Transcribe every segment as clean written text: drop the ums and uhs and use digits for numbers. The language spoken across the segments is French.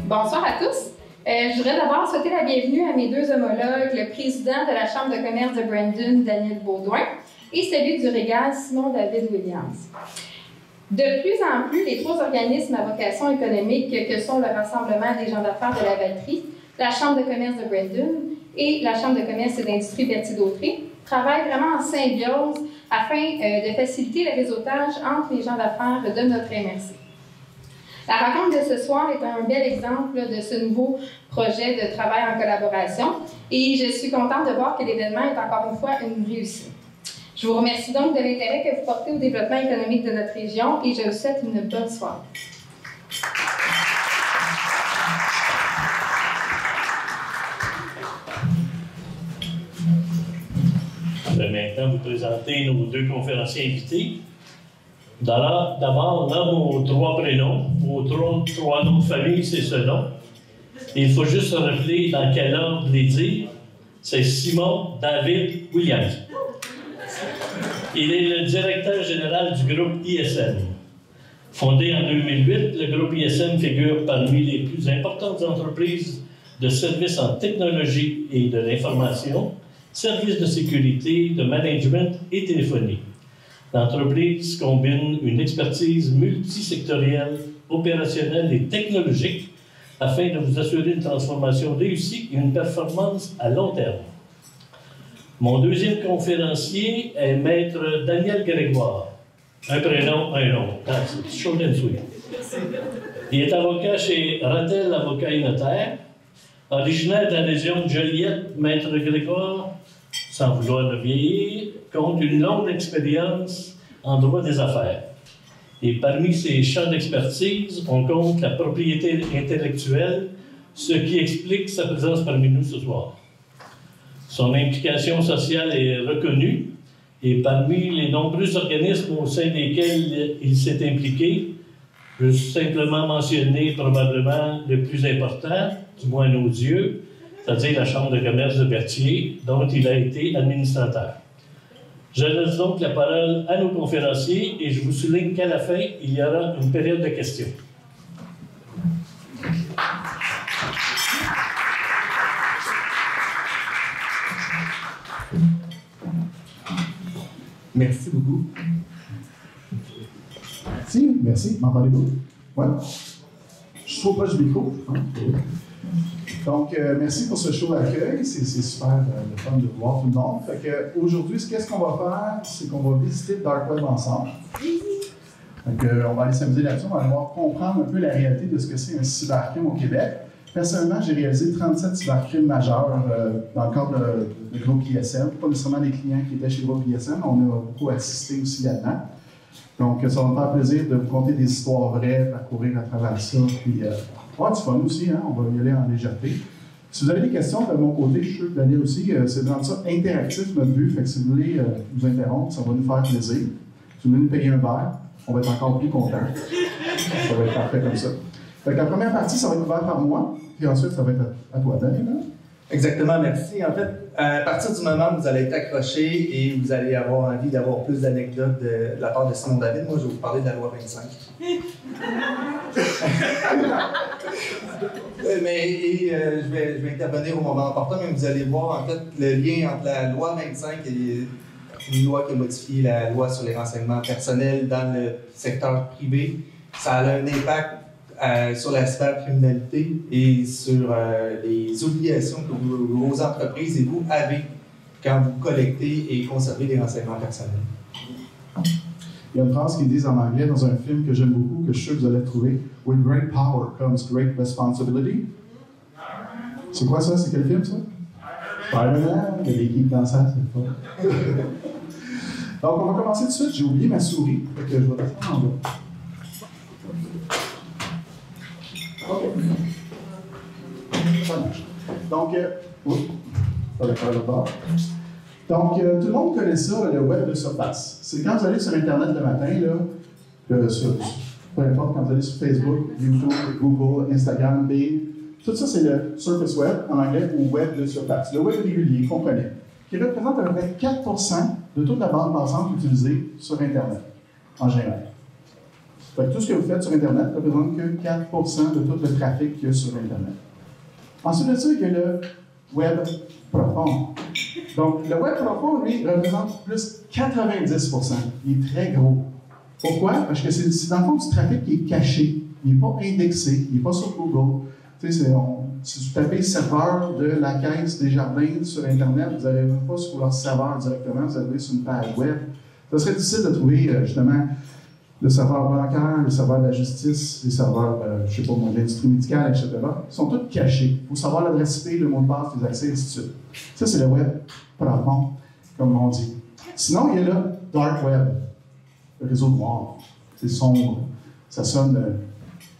Bonsoir à tous. Je voudrais d'abord souhaiter la bienvenue à mes deux homologues, le président de la Chambre de commerce de Brandon, Daniel Baudouin, et celui du Régal, Simon David Williams. De plus en plus, les trois organismes à vocation économique que sont le Rassemblement des gens d'affaires de la Valtrie, la Chambre de commerce de Brandon et la Chambre de commerce et d'industrie Berthier-Dautré travaillent vraiment en symbiose afin de faciliter le réseautage entre les gens d'affaires de notre MRC. La rencontre de ce soir est un bel exemple de ce nouveau projet de travail en collaboration et je suis contente de voir que l'événement est encore une fois une réussite. Je vous remercie donc de l'intérêt que vous portez au développement économique de notre région et je vous souhaite une bonne soirée. Je vais maintenant vous présenter nos deux conférenciers invités. D'abord, nomme aux trois prénoms, aux trois noms de famille, c'est ce nom. Il faut juste se rappeler dans quel ordre les dire. C'est Simon David Williams. Il est le directeur général du groupe ISM. Fondé en 2008, le groupe ISM figure parmi les plus importantes entreprises de services en technologie et de l'information, services de sécurité, de management et téléphonie. L'entreprise combine une expertise multisectorielle, opérationnelle et technologique afin de vous assurer une transformation réussie et une performance à long terme. Mon deuxième conférencier est Maître Daniel Grégoire. Un prénom, un nom. C'est chaud and sweet. Il est avocat chez Rattel Avocats et Notaires. Originaire de la région de Joliette, Maître Grégoire, sans vouloir le vieillir, compte une longue expérience en droit des affaires. Et parmi ses champs d'expertise, on compte la propriété intellectuelle, ce qui explique sa présence parmi nous ce soir. Son implication sociale est reconnue et parmi les nombreux organismes au sein desquels il s'est impliqué, je vais simplement mentionner probablement le plus important, du moins à nos yeux, c'est-à-dire la Chambre de commerce de Berthier, dont il a été administrateur. Je laisse donc la parole à nos conférenciers et je vous souligne qu'à la fin, il y aura une période de questions. Merci beaucoup. Merci. M'entendez-vous? Oui. Je suis trop proche du micro. Donc, merci pour ce show d'accueil. C'est super le fun de voir tout le monde. Fait que aujourd'hui, qu'est-ce qu'on va faire? C'est qu'on va visiter le Dark Web ensemble. Donc, on va aller s'amuser là-dessus. On va aller voir comprendre un peu la réalité de ce que c'est un cybercrime au Québec. Personnellement, j'ai réalisé 37 cybercrimes majeurs dans le cadre de groupe ISM. Pas nécessairement des clients qui étaient chez le groupe ISM, on a beaucoup assisté aussi là-dedans. Donc, ça va me faire plaisir de vous conter des histoires vraies, parcourir à travers ça, puis avoir du fun aussi, hein? On va y aller en légèreté. Si vous avez des questions de mon côté, je suis sûr que Daniel aussi, c'est vraiment ça interactif notre but, fait que si vous voulez nous interrompre, ça va nous faire plaisir. Si vous voulez nous payer un verre, on va être encore plus contents. Ça va être parfait comme ça. Fait que la première partie, ça va être ouvert par moi, puis ensuite, ça va être à toi, Daniel. Hein? Exactement, merci. En fait, à partir du moment où vous allez être accroché et vous allez avoir envie d'avoir plus d'anecdotes de la part de Simon David, moi, je vais vous parler de la loi 25. Je vais intervenir au moment opportun, mais vous allez voir, en fait, le lien entre la loi 25 et une loi qui a modifié la loi sur les renseignements personnels dans le secteur privé. Ça a un impact sur la cybercriminalité et sur les obligations que vos entreprises et vous avez quand vous collectez et conservez des renseignements personnels. Il y a une phrase qu'ils disent en anglais dans un film que j'aime beaucoup, que je suis sûr que vous allez trouver. With great power comes great responsibility. C'est quoi ça? C'est quel film, ça? Spider-Man. Il y a l'équipe dans ça, c'est pas. Donc, on va commencer tout de suite. J'ai oublié ma souris, donc je vais descendre en bas. OK. Ça marche. Donc, ça va faire le bord. Donc, tout le monde connaît ça, le web de surface. C'est quand vous allez sur Internet le matin, là, peu importe, quand vous allez sur Facebook, YouTube, Google, Instagram, Bing, tout ça, c'est le surface web, en anglais, ou web de surface. Le web régulier, qu'on connaît, qui représente à peu près 4% de toute la bande passante utilisée sur Internet, en général. Fait que tout ce que vous faites sur Internet ne représente que 4% de tout le trafic qu'il y a sur Internet. Ensuite de ça, il y a le web profond. Donc, le web profond, lui, représente plus 90%. Il est très gros. Pourquoi? Parce que c'est dans le fond du trafic qui est caché. Il n'est pas indexé, il n'est pas sur Google. Tu sais, si vous tapez serveur de la Caisse des Jardins sur Internet, vous n'allez même pas sur leur serveur directement, vous allez sur une page web. Ça serait difficile de trouver, justement, le serveur bancaire, le serveur de la justice, les serveurs, je ne sais pas, de l'industrie médicale, etc. Ils sont tous cachés. Il faut savoir l'adresse IP, le mot de passe, les accès, et ainsi de suite. Ça, c'est le web profond, comme on dit. Sinon, il y a le dark web, le réseau noir. C'est sombre. Ça sonne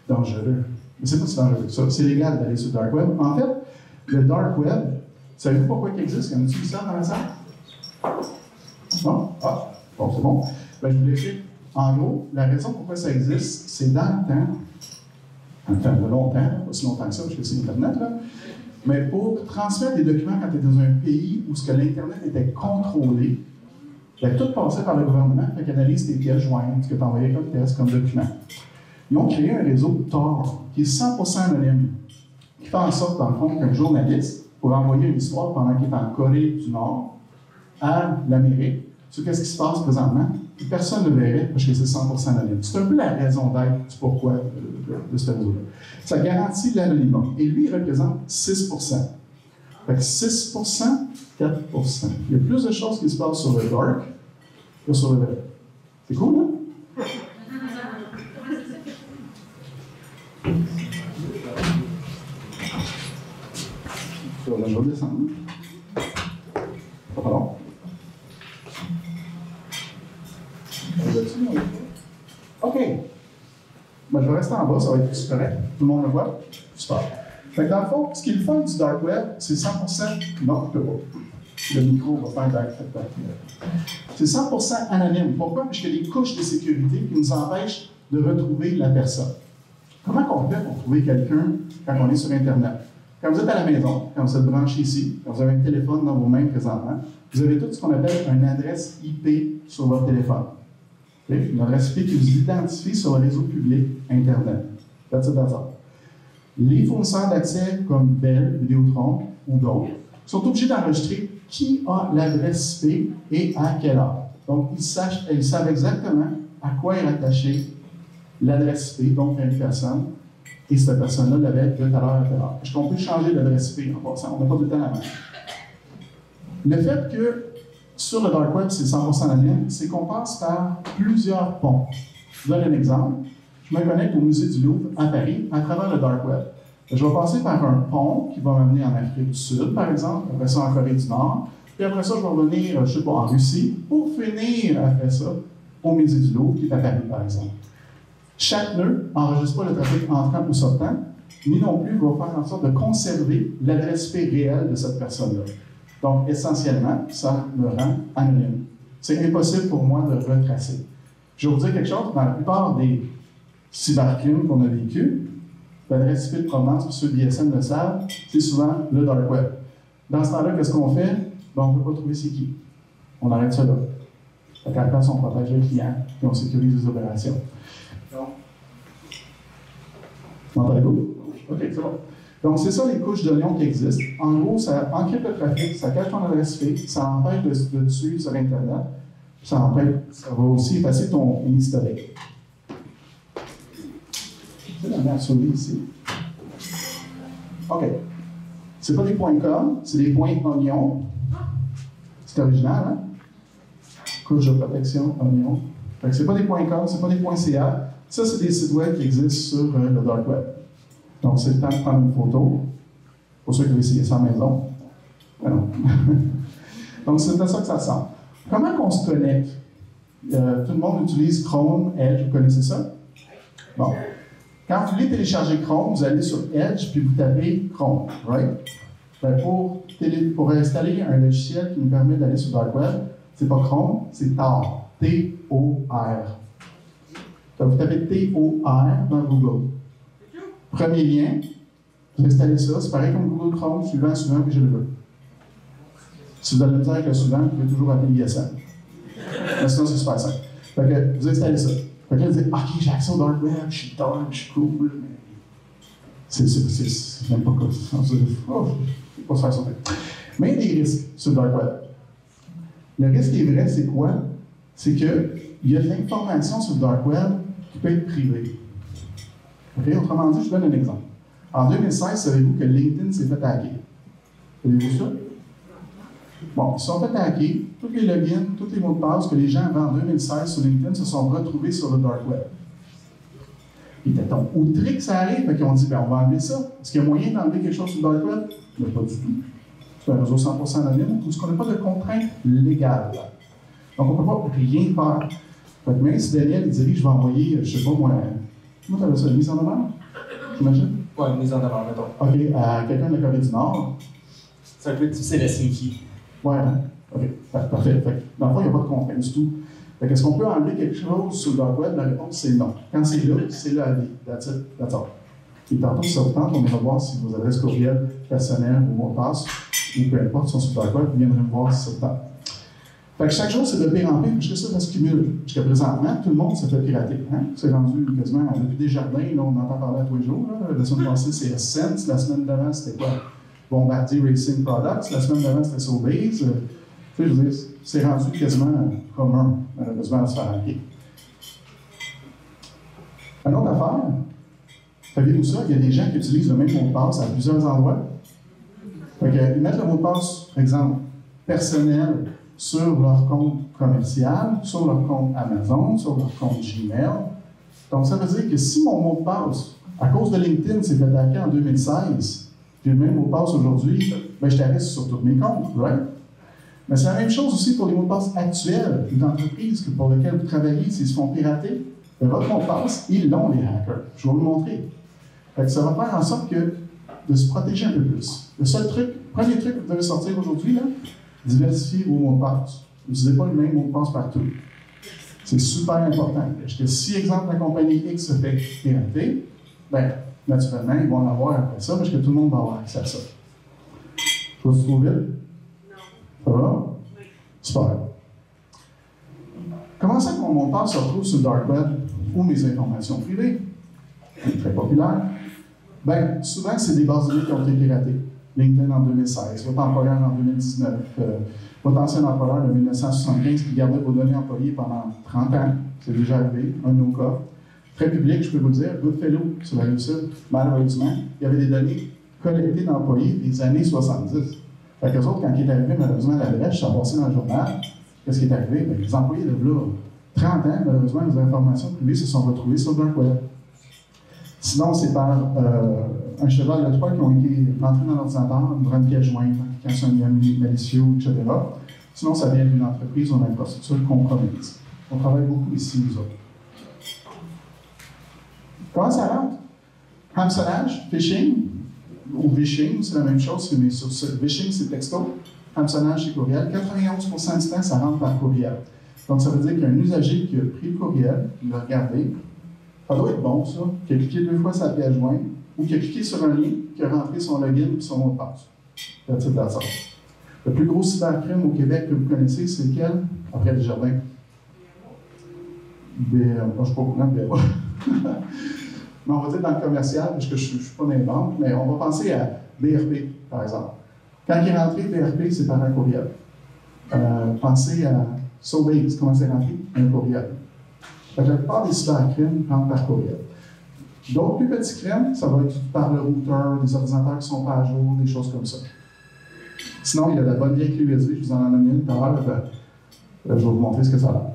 dangereux. Mais c'est pas si dangereux que ça. C'est légal d'aller sur le dark web. En fait, le dark web, savez-vous pourquoi il existe? Y en a-t-il ça dans la salle? Non? Ah, bon, c'est bon. Ben, je vous l'explique. En gros, la raison pourquoi ça existe, c'est dans le temps de longtemps, pas si longtemps que ça, parce que c'est Internet, là, mais pour transmettre des documents quand tu es dans un pays où ce que l'Internet était contrôlé, ben, tout passait par le gouvernement, fait qu'il analyse tes pièces jointes, ce que tu envoyais comme test, comme document. Ils ont créé un réseau Tor, qui est 100% anonyme, qui fait en sorte, dans le fond, qu'un journaliste pourrait envoyer une histoire pendant qu'il est en Corée du Nord à l'Amérique, sur qu'est-ce qui se passe présentement, puis personne ne le verrait parce que c'est 100% anonyme. C'est un peu la raison d'être du pourquoi de ce réseau-là. Ça garantit l'anonymat. Et lui, il représente 6%. Fait que 6%, 4%. Il y a plus de choses qui se passent sur le dark que sur le vrai. C'est cool, hein? Je vais descendre. Pardon. OK. Ben, je vais rester en bas, ça va être plus correct. Tout le monde le voit? Super. Fait que dans le fond, ce qui est le fun du dark web, c'est 100%. Non, je peux pas. Le micro va faire dark web. C'est 100% anonyme. Pourquoi? Parce qu'il y a des couches de sécurité qui nous empêchent de retrouver la personne. Comment on fait pour trouver quelqu'un quand on est sur Internet? Quand vous êtes à la maison, quand vous êtes branché ici, quand vous avez un téléphone dans vos mains présentement, vous avez tout ce qu'on appelle une adresse IP sur votre téléphone. Okay? Une adresse IP qui vous identifie sur le réseau public Internet. That's it, that's all. Les fournisseurs d'accès comme Bell, Vidéotron ou d'autres sont obligés d'enregistrer qui a l'adresse IP et à quelle heure. Donc, ils savent exactement à quoi est rattachée l'adresse IP, donc à une personne, et cette personne-là l'avait de telle heure à telle heure. Est-ce qu'on peut changer l'adresse IP en passant? On n'a pas tout le temps à la main. Le fait que sur le dark web, c'est 100% anonyme, c'est qu'on passe par plusieurs ponts. Je vous donne un exemple. Je me connecte au musée du Louvre à Paris à travers le dark web. Je vais passer par un pont qui va m'amener en Afrique du Sud, par exemple, après ça en Corée du Nord, puis après ça, je vais revenir, je ne sais pas, en Russie, pour finir après ça au musée du Louvre, qui est à Paris, par exemple. Chaque nœud n'enregistre pas le trafic entrant ou sortant, ni non plus va faire en sorte de conserver l'adresse IP réelle de cette personne-là. Donc, essentiellement, ça me rend anonyme. C'est impossible pour moi de retracer. Je vais vous dire quelque chose, dans la plupart des cybercrimes qu'on a vécu, l'adresse IP de provenance, pour ceux de l'ISM le savent, c'est souvent le dark web. Dans ce temps-là, qu'est-ce qu'on fait? Ben, on ne peut pas trouver c'est qui. On arrête ça là. À la place, on protège le client et on sécurise les opérations. M'entendez-vous? OK, c'est bon. Donc, c'est ça les couches d'oignons qui existent. En gros, ça encrypte le trafic, ça cache ton adresse IP, ça empêche de te suivre sur Internet, ça va aussi effacer ton historique. C'est la dernière souris ici. OK. C'est pas des points .com, c'est des points oignons. C'est original, hein? Couche de protection, oignon. Fait que c'est pas des points .com, c'est pas des points .ca. Ça, c'est des sites web qui existent sur le dark web. Donc, c'est le temps de prendre une photo. Pour ceux qui veulent essayer ça à la maison. Ben non. Donc, c'est à ça que ça ressemble. Comment on se connecte? Tout le monde utilise Chrome, Edge, vous connaissez ça? Bon. Quand vous voulez télécharger Chrome, vous allez sur Edge puis vous tapez Chrome, right? Ben, pour installer un logiciel qui nous permet d'aller sur le dark web, c'est pas Chrome, c'est Tor. T-O-R. Donc, vous tapez T-O-R dans Google. Premier lien, vous installez ça, c'est pareil comme Google Chrome, suivant, puis je le veux. Si vous avez la misère avec le suivant, vous pouvez toujours appeler l'ISM. Mais sinon, c'est super simple. Fait que vous installez ça. Fait que là, ils disent, OK, j'ai accès au dark web, je suis dark, je suis cool. C'est même pas cool. Oh, je ne vais pas se faire sauter. Mais il y a des risques sur le dark web. Le risque qui est vrai, c'est quoi? C'est qu'il y a de l'information sur le dark web qui peut être privée. Okay? Autrement dit, je vous donne un exemple. En 2016, savez-vous que LinkedIn s'est fait hacker? Savez-vous ça? Bon, ils se sont fait hacker. Tous les logins, tous les mots de passe que les gens avaient en 2016 sur LinkedIn se sont retrouvés sur le dark web. Ils étaient donc outrés que ça arrive, fait qu'ils ont dit, ben, on va enlever ça. Est-ce qu'il y a moyen d'enlever quelque chose sur le dark web? Mais pas du tout. C'est un réseau 100% anonyme, parce qu'on n'a pas de contraintes légales. Donc, on ne peut pas rien faire. Fait que même si Daniel dit, je vais envoyer, je ne sais pas moi, comment tu appelles ça, une mise en demeure? J'imagine? Oui, une mise en demeure, mettons. OK, à quelqu'un de la Corée du Nord. C'est un peu difficile à signifier. Ouais, OK, parfait. Fait que, dans le fond, il n'y a pas de contrainte du tout. Fait que, est-ce qu'on peut enlever quelque chose sur le dark web? La réponse, c'est non. Quand c'est là à vie. That's it, that's all. Et tantôt, si ça vous tente, on ira voir si vos adresses courriel personnelles ou mots de passe, ou peu importe, sont sur le dark web, vous viendrez me voir si ça vous tente. Fait que chaque jour, c'est de pire en pire, parce que ça se cumule. Jusqu'à présentement, tout le monde s'est fait pirater. Hein? C'est rendu quasiment depuis Desjardins, là, on entend parler à tous les jours. Là. La semaine passée, c'est Essence. La semaine d'avant, c'était quoi? Bombardier Racing Products. La semaine d'avant, c'était Sobeys. Tu sais, je veux dire, c'est rendu quasiment commun, malheureusement, à se faire hacker. Une autre affaire, saviez-vous ça? Il y a des gens qui utilisent le même mot de passe à plusieurs endroits. Fait qu'ils mettent le mot de passe, par exemple, personnel, sur leur compte commercial, sur leur compte Amazon, sur leur compte Gmail. Donc, ça veut dire que si mon mot de passe, à cause de LinkedIn, s'est fait hacker en 2016, puis le même mot de passe aujourd'hui, ben, je t'arrête sur tous mes comptes, right? Mais c'est la même chose aussi pour les mots de passe actuels d'entreprise pour lesquels vous travaillez, s'ils se font pirater. Ben, votre mot de passe, ils l'ont, les hackers. Je vais vous le montrer. Fait que ça va faire en sorte que de se protéger un peu plus. Le seul truc, premier truc que vous devez sortir aujourd'hui, là, diversifiez vos mots de passe. N'utilisez pas le même mot de passe partout. C'est super important. Parce que si, exemple, la compagnie X se fait pirater, bien, naturellement, ils vont en avoir après ça, parce que tout le monde va avoir accès à ça. Je vais trop vite? Ça va? Oui. Super. Comment ça que mon mot de passe se retrouve sur le dark web ou mes informations privées? C'est très populaire. Bien, souvent, c'est des bases de données qui ont été piratées. LinkedIn en 2016, votre employeur en 2019, votre ancien employeur de 1975 qui gardait vos données employées pendant 30 ans. C'est déjà arrivé, un de nos cas. Très public, je peux vous le dire, Goodfellow, sur la Rive-Sud, malheureusement, il y avait des données collectées d'employés des années 70. Fait qu'eux autres, quand il est arrivé, malheureusement, la brèche, ça a passé dans le journal. Qu'est-ce qui est arrivé? Bien, les employés de là, 30 ans, malheureusement, les informations privées se sont retrouvées sur le dark web. Sinon, c'est par un cheval de Troie qui ont été rentrés dans l'ordinateur durant une pièce jointe, quand c'est un malicieux, etc. Sinon, ça vient d'une entreprise ou d'une infrastructure compromise. On travaille beaucoup ici, nous autres. Comment ça rentre? Hameçonnage, phishing, ou vishing, c'est la même chose, mais sur ce, vishing, c'est texto, hameçonnage, c'est courriel. 91% du temps, ça rentre par courriel. Donc, ça veut dire qu'il y a un usager qui a pris le courriel, il l'a regardé. Ça doit être bon, ça, qui a cliqué 2 fois sur la pièce jointe, ou qui a cliqué sur un lien, qui a rentré son login et son mot de passe. That's it, that's all. Le plus gros cybercrime au Québec que vous connaissez, c'est lequel? Après Desjardins. Je ne suis pas au courant de BA. Mais on va dire dans le commercial, parce que je ne suis pas dans les banques, mais on va penser à BRP, par exemple. Quand il est rentré, BRP, c'est par un courriel. Pensez à Sobeys, comment c'est rentré? Un courriel. La plupart des cybercrimes rentrent par courriel. D'autres plus petits crimes, ça va être par le routeur, des ordinateurs qui ne sont pas à jour, des choses comme ça. Sinon, il y a la bonne vieille clé USB, je vous en ai donné une tout à l'heure, je vais vous montrer ce que ça a.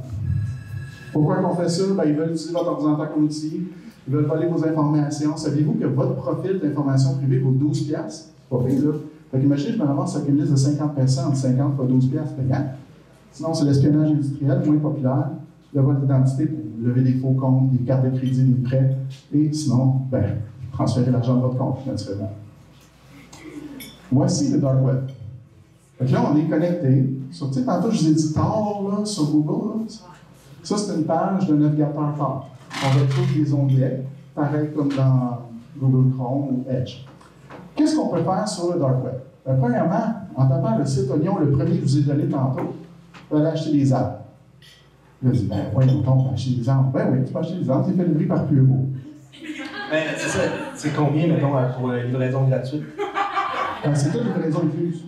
Pourquoi on fait ça? Ben, ils veulent utiliser votre ordinateur comme outil, ils veulent voler vos informations. Saviez-vous que votre profil d'information privée vaut 12$? C'est pas pire, là. Fait qu'imaginez, je me ramasse avec une liste de 50 personnes, 50 fois 12$ payant. Sinon, c'est l'espionnage industriel, moins populaire. Le vol d'identité pour lever des faux comptes, des cartes de crédit, des prêts, et sinon, ben, transférer l'argent de votre compte, naturellement. Voici le dark web. Donc là, on est connecté. Tu sais, tantôt, je vous ai dit Tor, là, sur Google. Là. Ça, c'est une page d'un navigateur Tor. On retrouve des onglets, pareil comme dans Google Chrome ou Edge. Qu'est-ce qu'on peut faire sur le dark web? Ben, premièrement, en tapant le site Oignon, le premier que je vous ai donné tantôt, vous allez acheter des armes. Là, il dit, ben voyons donc, on peut acheter des arbres. Ben oui, tu peux acheter des arbres, c'est fait livrer par Puro. Mais c'est ça. C'est combien, mettons, pour la livraison gratuite? C'est toute livraison incluse.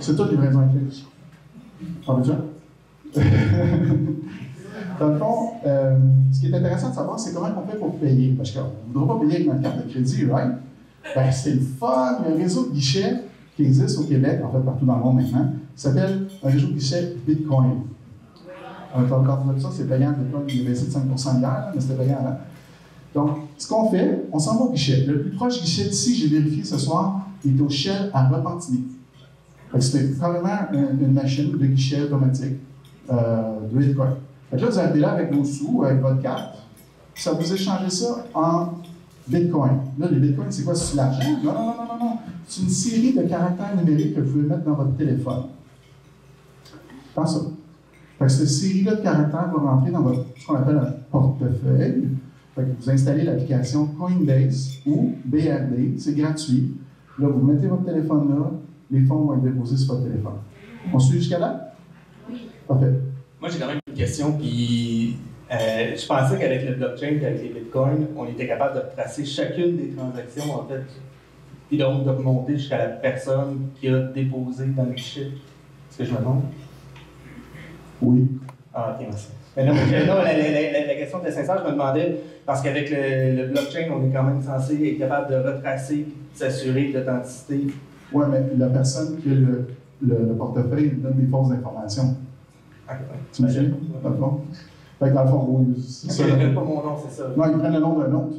C'est toute livraison incluse. En veux-tu? Dans le fond, ce qui est intéressant de savoir, c'est comment on fait pour payer. Parce qu'on ne voudra pas payer avec notre carte de crédit, right? Ben, c'est le fun. Il y a un réseau de guichets qui existe au Québec, en fait partout dans le monde maintenant, qui s'appelle un réseau de guichets Bitcoin. On va encore dire ça, c'est payant. Bitcoin, il est baissé de 5% hier, mais c'était payant avant. Donc, ce qu'on fait, on s'en va au guichet. Le plus proche guichet d'ici, j'ai vérifié ce soir, il est au Shell à Repentigny. C'était carrément une machine de guichet automatique de Bitcoin. Fait que là, vous arrivez là avec vos sous, avec votre carte, ça vous échangez ça en Bitcoin. Là, les Bitcoins, c'est quoi? C'est l'argent? Non. C'est une série de caractères numériques que vous pouvez mettre dans votre téléphone. Dans ça. Fait que cette série-là de caractères va rentrer dans ce qu'on appelle un portefeuille. Fait que vous installez l'application Coinbase ou BRD, c'est gratuit. Là, vous mettez votre téléphone là, les fonds vont être déposés sur votre téléphone. On suit jusqu'à là? Oui. Parfait. Moi, j'ai quand même une question, puis je pensais qu'avec le blockchain et avec les bitcoins, on était capable de tracer chacune des transactions, en fait, puis donc de remonter jusqu'à la personne qui a déposé dans le guichet. Est-ce que je me trompe? Oui. Ah, ok, merci. Mais non, la question était sincère, je me demandais, parce qu'avec le blockchain, on est quand même censé être capable de retracer, de s'assurer de l'authenticité. Oui, mais la personne qui a le portefeuille donne des fausses informations. Okay, ouais. Tu me suis? Dans le fond? Fait que dans le fond, oui, c'est ça. Ils ne prennent pas mon nom, c'est ça. Non, ils prennent le nom d'un autre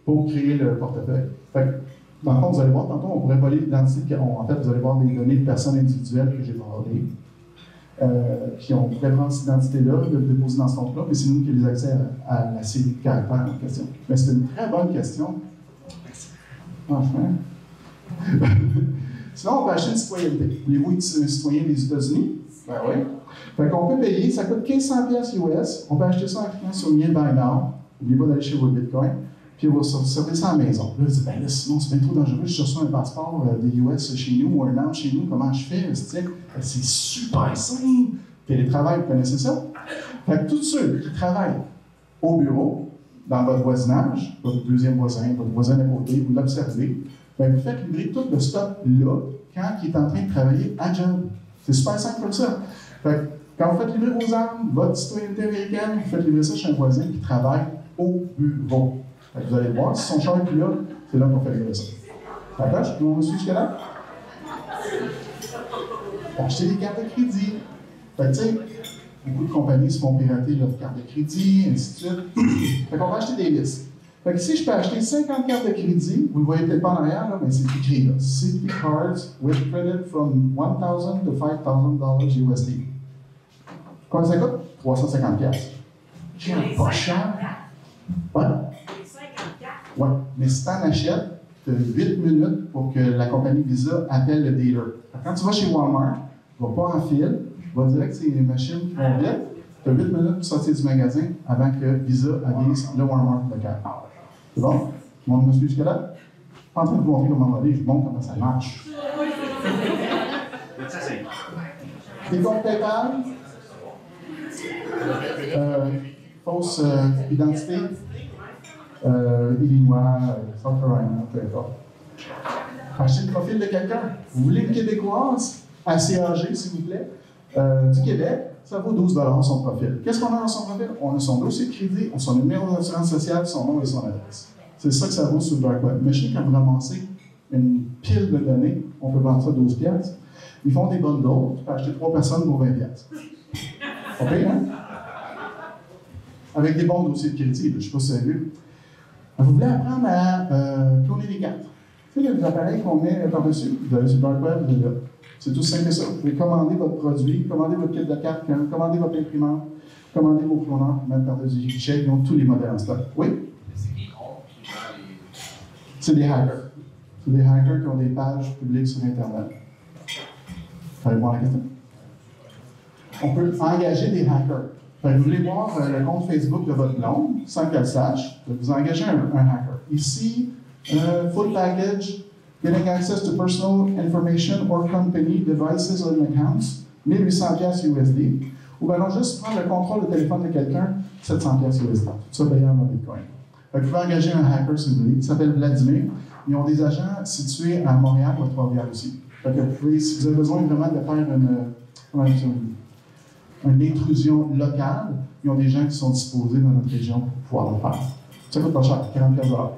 pour créer le portefeuille. Fait que, dans le fond, vous allez voir, tantôt, on pourrait voler l'identité. En fait, vous allez voir des données de personnes individuelles que j'ai volées. Puis on pourrait prendre cette identité-là, le déposer dans ce compte-là, mais c'est nous qui avons les accès à la série de caractères en question. Mais c'est une très bonne question. Merci. Franchement. Sinon, on peut acheter une citoyenneté. Voulez-vous être un citoyen des États-Unis? Ben oui. Fait qu'on peut payer, ça coûte 1500$ US. On peut acheter ça en cliquant sur le lien Buy Now. N'oubliez pas d'aller chez votre Bitcoin. Puis on va sortir ça à la maison. Là, vous dites, ben là, sinon, c'est bien trop dangereux. Je reçois un passeport des US chez nous ou un an chez nous. Comment je fais? Ben, c'est super simple. Télétravail, vous connaissez ça? Fait que tous ceux qui travaillent au bureau, dans votre voisinage, votre deuxième voisin, votre voisin à côté, vous l'observez, ben, vous faites livrer tout le stock là, quand il est en train de travailler à job. C'est super simple comme ça. Fait que, quand vous faites livrer vos armes, votre citoyenneté américaine, vous faites livrer ça chez un voisin qui travaille au bureau. Fait que vous allez le voir, si son char est plus là, c'est là qu'on fait livrer ça. D'accord? On me suit jusqu'à là? Acheter des cartes de crédit. Fait que, tu sais, beaucoup de compagnies se font pirater leurs cartes de crédit, ainsi de suite. Fait qu'on va acheter des listes. Fait que si je peux acheter 50 cartes de crédit, vous ne le voyez peut-être pas en arrière, là, mais c'est écrit là. Citi cards with credit from $1,000 to $5,000 USD. Combien ça coûte? 350$. C'est pas cher. Ouais. Ouais. Mais si tu en achètes, tu as 8 minutes pour que la compagnie Visa appelle le dealer. Quand tu vas chez Walmart, tu ne vas pas en file, tu vas direct sur les machines qui vont vite. Tu as 8 minutes pour sortir du magasin avant que Visa avise le Walmart local. C'est bon? Tout le monde me suit jusqu'à là? Je suis pas en train de vous montrer comment aller, je vous montre comment ça marche. Des comptes PayPal, fausse identité, Illinois, South Carolina, peu importe. Achetez le profil de quelqu'un. Vous voulez une Québécoise, assez âgée, s'il vous plaît, du Québec, ça vaut 12$ son profil. Qu'est-ce qu'on a dans son profil? On a son dossier de crédit, on a son numéro d'assurance sociale, son nom et son adresse. C'est ça que ça vaut sur le dark web. Imaginez quand vous ramassez une pile de données, on peut vendre ça 12$. Ils font des bundles, tu peux acheter 3 personnes pour 20$. OK, hein? Avec des bons dossiers de crédit, je ne sais pas si vous avez vu. Vous voulez apprendre à cloner les cartes. Tu sais, les appareils qu'on met par-dessus, vous allez sur le dark web, vous allez là. C'est tout simple que ça. Vous pouvez commander votre produit, commander votre kit de carte, commander votre imprimante, commander vos clonants, mettre par-dessus les guichets, ils ont tous les modèles en stock. Oui? C'est des hackers. C'est des hackers qui ont des pages publiques sur Internet. Vous allez voir la question? On peut engager des hackers. Vous voulez voir le compte Facebook de votre blonde, sans qu'elle sache, vous engagez un hacker. Ici, full package, getting access to personal information or company devices and accounts, 1800$ USD. Ou bien non, juste prendre le contrôle du téléphone de quelqu'un, 700$ USD. Tout ça payé en Bitcoin. Vous pouvez engager un hacker si vous voulez. Il s'appelle Vladimir. Ils ont des agents situés à Montréal ou à Trois-Rivières aussi. Fait que si vous avez besoin vraiment de faire une intrusion locale, ils ont des gens qui sont disposés dans notre région pour pouvoir le faire. Ça coûte pas cher, 40$.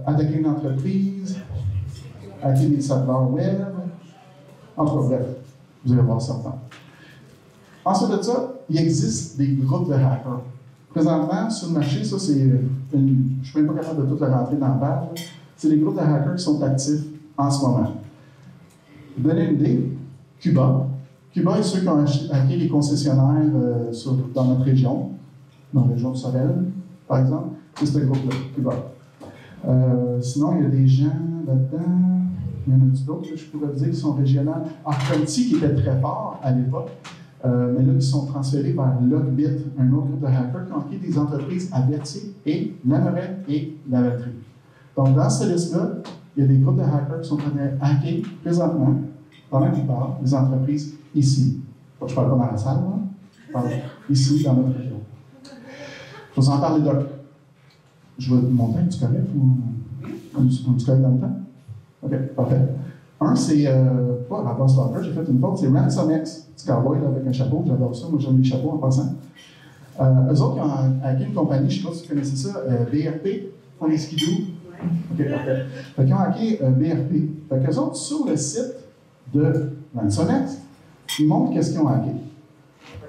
Attaquer une entreprise, hacker des serveurs web, en tout cas, bref, vous allez voir certains. Ensuite de ça, il existe des groupes de hackers. Présentement, sur le marché, ça c'est je ne suis même pas capable de tout le rentrer dans la page, c'est des groupes de hackers qui sont actifs en ce moment. Pour vous donner une idée, Cuba est ceux qui ont hacké les concessionnaires dans notre région, dans la région de Sorel, par exemple, c'est ce groupe-là, Cuba. Sinon, il y a des gens là-dedans, il y en a d'autres, je pourrais dire, qui sont régionaux. Arconti, qui était très fort à l'époque, mais là, ils sont transférés vers Lockbit, un autre groupe de hackers qui ont hacké des entreprises à Berthier et Lameray et Lavaltrie. Donc, dans cette liste-là, il y a des groupes de hackers qui sont en train de hacker présentement, pendant qu'ils parlent, des entreprises ici. Je ne parle pas dans la salle, là. Je parle ici, dans notre région. Je vous en parle, Doc. Je vais monter, tu correct ou tu correct dans le temps? OK, parfait. Un, c'est pas rapport Stalker, j'ai fait une faute, c'est RansomX, petit cowboy là, avec un chapeau, j'adore ça, moi j'aime les chapeaux en passant. Eux autres, ils ont hacké une compagnie, je ne sais pas si vous connaissez ça, BRP, pour les skidoo. OK, parfait. Fait qu'ils ont hacké BRP. Fait qu'eux autres, sur le site de RansomX, ils montrent qu'est-ce qu'ils ont hacké.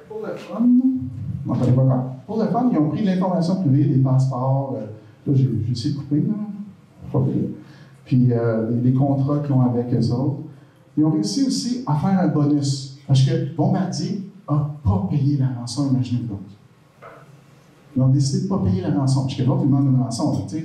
Pour le fun, pour le fun, ils ont pris l'information privée, des passeports, là j'ai essayé de couper, là, pas payé. Puis les contrats qu'ils ont avec eux autres. Ils ont réussi aussi à faire un bonus. Parce que Bombardier n'a pas payé la rançon, imaginez-vous l'autre. Ils ont décidé de ne pas payer la rançon. Parce que l'autre, ils demandent une rançon. Je vais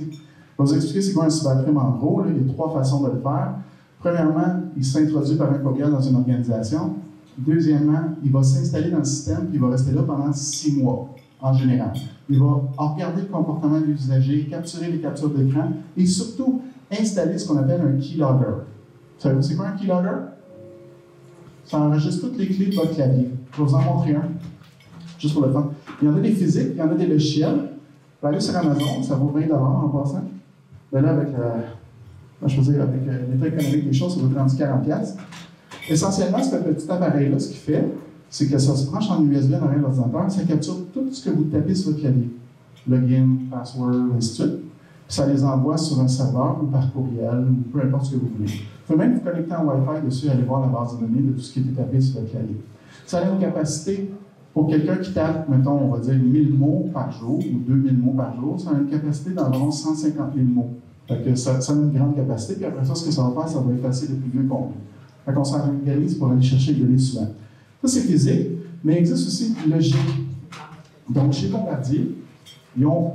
vous expliquer c'est quoi un cybercrime en gros. Là. Il y a 3 façons de le faire. Premièrement, il s'introduit par un courriel dans une organisation. Deuxièmement, il va s'installer dans le système et il va rester là pendant 6 mois, en général. Il va regarder le comportement de l'usager, capturer les captures d'écran et surtout installer ce qu'on appelle un keylogger. Vous savez c'est quoi un keylogger? Ça enregistre toutes les clés de votre clavier. Je vais vous en montrer un, juste pour le fun. Il y en a des physiques, il y en a des logiciels. Vous pouvez aller sur Amazon, ça vaut 20$ en passant. Ben là, avec l'état économique des choses, ça vaut 30-40$. Essentiellement, ce petit appareil-là, ce qu'il fait, c'est que ça se branche en USB dans l'ordinateur, ça capture tout ce que vous tapez sur votre clavier. Login, password, ainsi de suite. Puis ça les envoie sur un serveur ou par courriel, ou peu importe ce que vous voulez. Vous pouvez même vous connecter en Wi-Fi dessus et aller voir la base de données de tout ce qui est tapé sur votre clavier. Ça a une capacité, pour quelqu'un qui tape, mettons, on va dire 1000 mots par jour ou 2000 mots par jour, ça a une capacité d'environ 150 000 mots. Fait que ça a une grande capacité, puis après ça, ce que ça va faire, ça va effacer le plus vieux contenu. Fait qu'on s'organise pour aller chercher les données souvent. Ça, c'est physique, mais il existe aussi logique. Donc, chez Bombardier, ils ont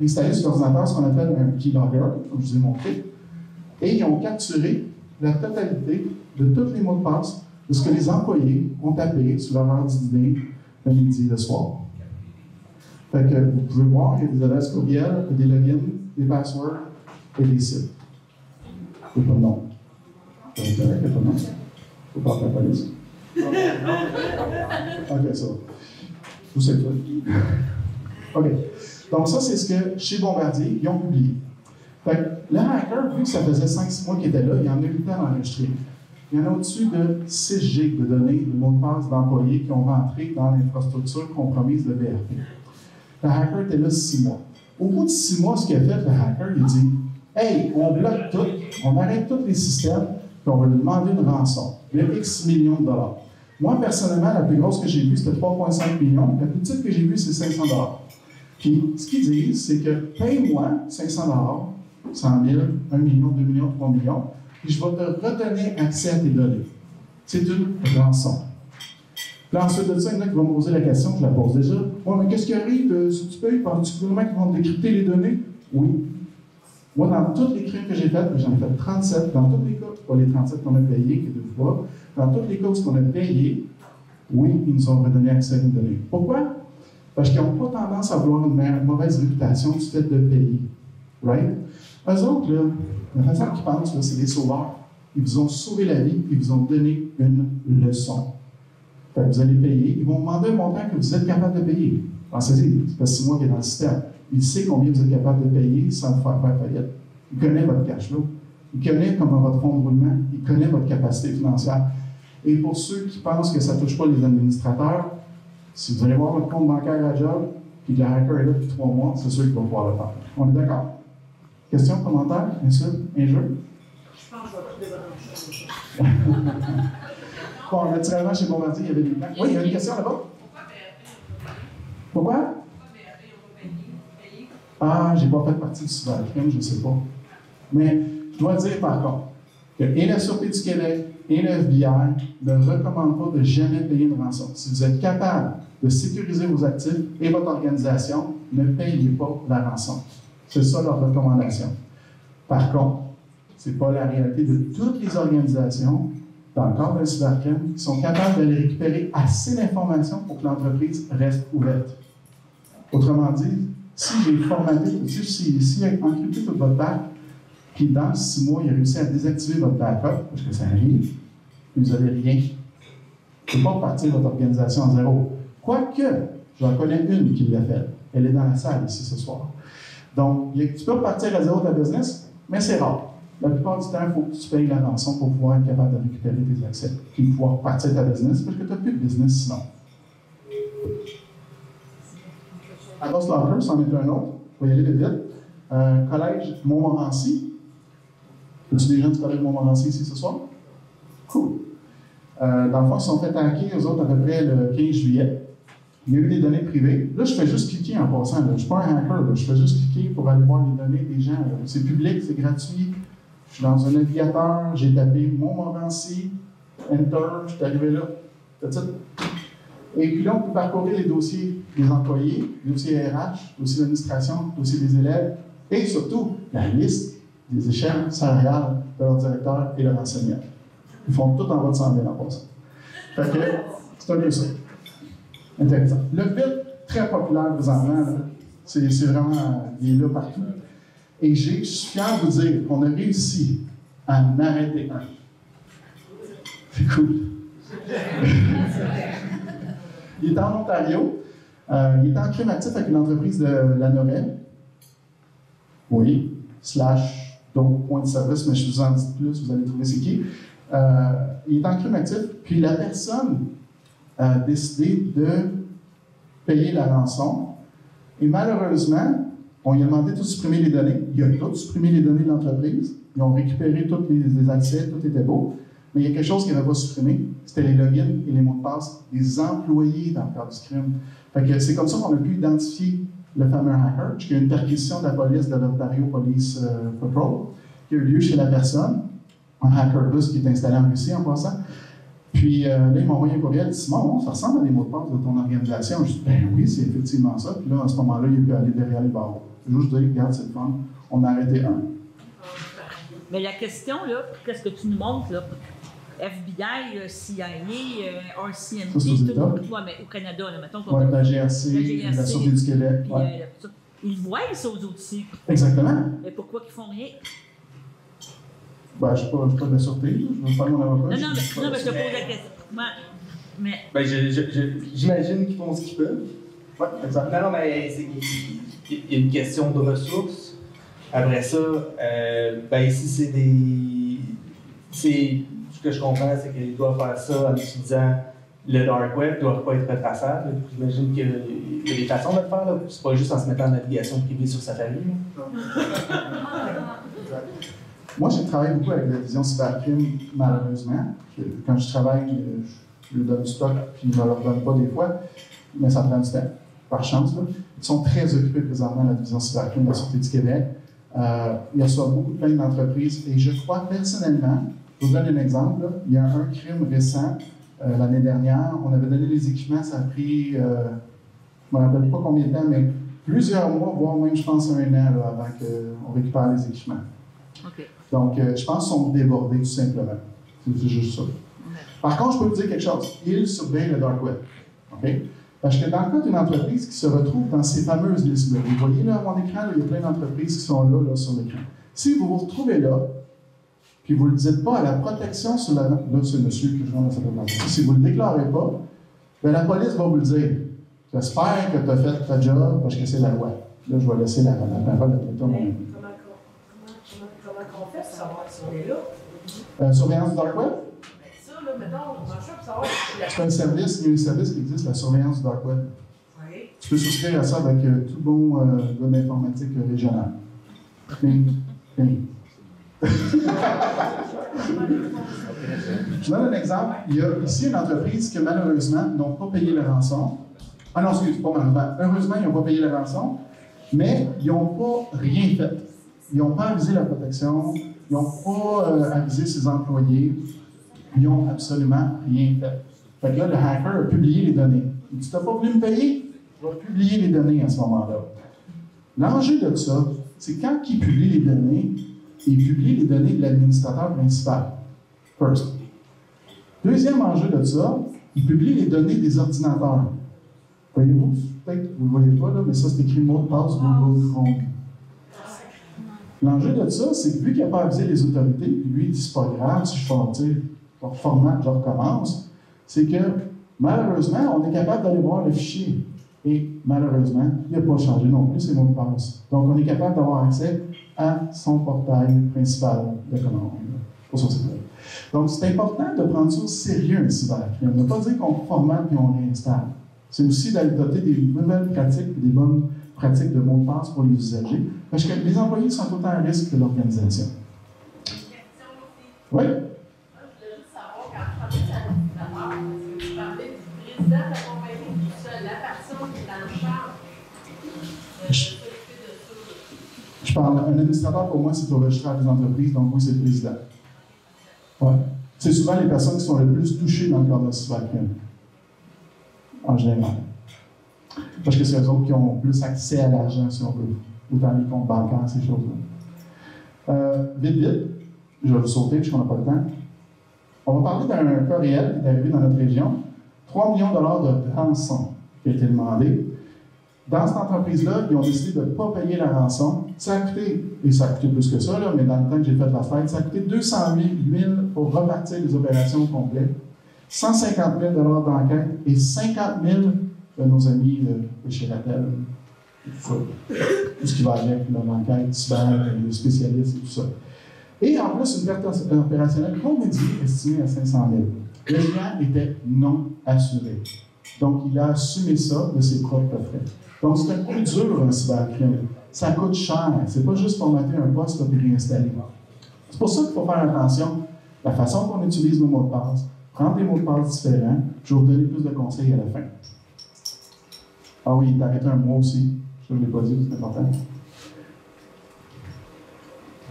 installé sur l'ordinateur ce qu'on appelle un keylogger, comme je vous ai montré, et ils ont capturé la totalité de tous les mots de passe de ce que les employés ont tapé sur leur heure du dîner le midi et le soir. Fait que vous pouvez voir, il y a des adresses courriel, des logins, des passwords et des sites. Il n'y a pas de nom. Il n'y a pas de nom. Il faut pas appeler la police. OK, ça va. Tout c'est tout. OK. Donc, ça, c'est ce que, chez Bombardier, ils ont publié. Fait que, le hacker, vu que ça faisait 5-6 mois qu'il était là, il en a eu le temps d'enregistrer. Il y en a au-dessus de 6 gigs de données, de mots de passe d'employés qui ont rentré dans l'infrastructure compromise de BRP. Le hacker était là 6 mois. Au bout de 6 mois, ce qu'il a fait, le hacker, il a dit « Hey, on bloque tout, on arrête tous les systèmes, puis on va lui demander une rançon. Il y a X millions de dollars. » Moi, personnellement, la plus grosse que j'ai vue, c'était 3,5 millions. La plus petite que j'ai vue, c'est 500 $. Puis, ce qu'ils disent, c'est que paye-moi 500 $, 100 000, 1 million, 2 millions, 3 millions, puis je vais te redonner accès à tes données. C'est une rançon. Puis ensuite de ça, il y en a qui vont me poser la question, je la pose déjà. Ouais, mais qu'est-ce qui arrive si tu payes? Penses-tu vraiment qu'ils vont décrypter les données? Oui. Moi, dans tous les crimes que j'ai faits, j'en ai fait 37, dans tous les cas, pas les 37 qu'on a payés, qui est 2 fois, dans tous les cas où on a payé, oui, ils nous ont redonné accès à nos données. Pourquoi? Parce qu'ils n'ont pas tendance à vouloir une mauvaise réputation du fait de payer. Right? Eux autres, là, la façon qu'ils pensent, c'est des sauveurs. Ils vous ont sauvé la vie, ils vous ont donné une leçon. Fait que vous allez payer. Ils vont vous demander un montant que vous êtes capable de payer. Pensez-y, c'est pas 6 mois qu'il est dans le système. Il sait combien vous êtes capable de payer sans vous faire faillite. Il connaît votre cash flow. Il connaît comment votre fonds de roulement. Il connaît votre capacité financière. Et pour ceux qui pensent que ça ne touche pas les administrateurs, si vous allez voir votre compte bancaire à job, puis que le hacker est là depuis 3 mois, c'est sûr qu'il va pouvoir le faire. On est d'accord? Question, commentaire, insulte, injure? Je pense que je vais trouver votre chose. Bon, naturellement, chez Bombardier, il y avait des plans. Oui, il y a une question là-bas. Pourquoi? Ah, j'ai pas fait partie du cybercrime, je ne sais pas. Mais je dois dire par contre que et la Sûreté du Québec et le FBI ne recommandent pas de jamais payer une rançon. Si vous êtes capable de sécuriser vos actifs et votre organisation, ne payez pas la rançon. C'est ça leur recommandation. Par contre, ce n'est pas la réalité de toutes les organisations dans le cadre d'un cybercrime qui sont capables d'aller récupérer assez d'informations pour que l'entreprise reste ouverte. Autrement dit, si j'ai formaté, si a encrypté toute votre bac, puis dans 6 mois, il a réussi à désactiver votre backup, parce que ça arrive, et vous n'avez rien. Vous ne pouvez pas repartir votre organisation à zéro. Quoique, j'en connais une qui l'a fait. Elle est dans la salle ici ce soir. Donc, tu peux repartir à zéro ta business, mais c'est rare. La plupart du temps, il faut que tu payes la rançon pour pouvoir être capable de récupérer tes accès, puis pouvoir repartir ta business, parce que tu n'as plus de business sinon. Atos Locker, c'en est un autre. Je vais y aller vite vite. Collège Montmorency. As-tu des gens du collège Montmorency ici ce soir? Cool. Dans le fond, ils sont fait hacker, eux autres, à peu près le 15 juillet. Il y a eu des données privées. Là, je fais juste cliquer en passant. Là. Je ne suis pas un hacker. Là. Je fais juste cliquer pour aller voir les données des gens. C'est public, c'est gratuit. Je suis dans un navigateur. J'ai tapé Montmorency. Enter. Je suis arrivé là. That's it. Et puis là, on peut parcourir les dossiers des employés, les dossiers RH, dossiers d'administration, dossiers des élèves, et surtout la liste des échelles salariales de leur directeur et leur enseignant. Ils font tout en bas de 100 000 en passant. Fait que c'est un peu ça. Intéressant. Le bit, très populaire présentement, c'est vraiment, il est là partout. Et je suis fier de vous dire qu'on a réussi à en arrêter un. C'est cool. Il est en Ontario. Il est en crime actif avec une entreprise de la Norelle. Oui, donc point de service, mais je vous en dis plus, vous allez trouver c'est qui. Il est en crime actif, puis la personne a décidé de payer la rançon. Et malheureusement, on lui a demandé de supprimer les données. Il a tout supprimé les données de l'entreprise. Ils ont récupéré tous les accès, tout était beau. Mais il y a quelque chose qui n'avait pas supprimé, c'était les logins et les mots de passe des employés dans le cadre du crime. Fait que c'est comme ça qu'on a pu identifier le fameux hacker, qu'il y a une perquisition de la police de l'Ontario Police Patrol qui a eu lieu chez la personne, un hacker russe qui est installé en Russie en passant. Puis là, il m'a envoyé un courriel, il dit « Simon, ça ressemble à des mots de passe de ton organisation. » Je dis « Ben oui, c'est effectivement ça. » Puis là, à ce moment-là, il a pu aller derrière les barreaux. Je juste dire « Regarde, c'est le fun. » On a arrêté un. Mais la question, là, qu'est-ce que tu nous montres, là? FBI, CIA, RCMP, tout mais au Canada, là, mettons. Oui, la GRC, la Sûreté du Québec. Puis, ils voient ça aux outils. Exactement. Mais pourquoi ils font rien? Ben, je ne suis pas de la Sûreté, je veux faire mon avocat. Non, mais je te pose la question. Mais... Ben, j'imagine qu'ils font ce qu'ils peuvent. Oui, exact. Non, mais il y a une question de ressources. Après ça, ben, si c'est des... Ce que je comprends, c'est qu'ils doivent faire ça en utilisant le dark web, ils ne doivent pas être retraçables. J'imagine qu'il y a des façons de le faire. C'est pas juste en se mettant en navigation privée sur Safari. Moi, j'ai travaillé beaucoup avec la division cybercrime, malheureusement. Quand je travaille, je leur donne du stock, puis je ne leur donne pas des fois, mais ça prend du temps, par chance. Là. Ils sont très occupés présentement, la division cybercrime de la Sûreté du Québec. Il y a soit beaucoup plein d'entreprises, et je crois personnellement, je vous donne un exemple, là. Il y a un crime récent, l'année dernière, on avait donné les équipements, ça a pris, je ne me rappelle pas combien de temps, mais plusieurs mois, voire même, je pense, 1 an là, avant qu'on récupère les équipements. Okay. Donc, je pense qu'ils sont débordés, tout simplement. C'est juste ça. Par contre, je peux vous dire quelque chose. Ils surveillent le dark web. Okay? Parce que dans le cas d'une entreprise qui se retrouve dans ces fameuses listes-là, vous voyez là, à mon écran, là, il y a plein d'entreprises qui sont là sur l'écran. Si vous vous retrouvez là, puis vous ne le dites pas à la protection sur la... Là, c'est monsieur que je vois dans cette présentation. Si vous ne le déclarez pas, Bien, la police va vous le dire. J'espère que tu as fait ta job parce que c'est la loi. Là, je vais laisser la parole à quelqu'un. Comment on fait pour savoir si on est là? Surveillance du Dark Web? Ça, là, mettons, on cherche pour savoir si C'est un service, il y a un service qui existe, la surveillance du Dark Web. Oui. Tu peux souscrire à ça avec tout bon gars d'informatique régional. Cling, cling. Je donne un exemple. Il y a ici une entreprise qui, malheureusement, n'ont pas payé la rançon. Ah non, excuse, pas malheureusement. Heureusement, ils n'ont pas payé la rançon, mais ils n'ont pas rien fait. Ils n'ont pas avisé la protection, ils n'ont pas avisé ses employés, ils n'ont absolument rien fait. Fait que là, le hacker a publié les données. Il dit, tu n'as pas voulu me payer? Je vais publier les données à ce moment-là. L'enjeu de ça, c'est quand il publie les données, il publie les données de l'administrateur principal. First. Deuxième enjeu de ça, il publie les données des ordinateurs. Voyez-vous? Peut-être que vous ne le voyez pas, là, mais ça, c'est écrit mot de passe Google Chrome. L'enjeu de ça, c'est que vu qu'il n'a pas avisé les autorités, puis lui, il dit c'est pas grave, si je formate, je recommence, c'est que malheureusement, on est capable d'aller voir le fichier. Et malheureusement, il n'a pas changé non plus ses mots de passe. Donc, on est capable d'avoir accès à son portail principal de commande pour son site web. Donc, c'est important de prendre ça au sérieux, un cybercrime. Ne pas dire qu'on formate et on réinstalle. C'est aussi d'aller doter des nouvelles pratiques et des bonnes pratiques de mots de passe pour les usagers, parce que les employés sont autant à risque que l'organisation. Oui? Je voulais juste savoir, quand tu parlais de l'administrateur, parce que tu parlais du président de la compagnie, tout seul, la personne qui est en charge de s'occuper de ça. Je parle, un administrateur, pour moi, c'est au registraire des entreprises, donc oui, c'est le président. Ouais. C'est souvent les personnes qui sont le plus touchées dans le cadre de cybercrime. En général. Parce que c'est eux autres qui ont plus accès à l'argent, si on veut, autant les comptes bancaires, ces choses-là. Vite, je vais vous sauter, puisqu'on n'a pas le temps. On va parler d'un cas réel qui est arrivé dans notre région. 3 millions de dollars de rançon qui a été demandé. Dans cette entreprise-là, ils ont décidé de ne pas payer la rançon. Ça a coûté, et ça a coûté plus que ça, là, mais dans le temps que j'ai fait la slide, ça a coûté 208 000 pour repartir les opérations complètes, 150 000 d'enquête et 50 000 de nos amis de chez Ratel, tout ce qui va avec l'enquête, cyber, les spécialistes et tout ça. Et en plus, une perte opérationnelle comédie estimée à 500 000. Le client était non assuré. Donc, il a assumé ça de ses propres frais. Donc, c'est un coup dur, un cybercrime. Ça coûte cher. C'est pas juste formater un poste et réinstaller. C'est pour ça qu'il faut faire attention. La façon qu'on utilise nos mots de passe, prendre des mots de passe différents. Je vais vous donner plus de conseils à la fin. Ah oui, t'arrêtes un mois aussi. Je ne l'ai pas dit, c'est important.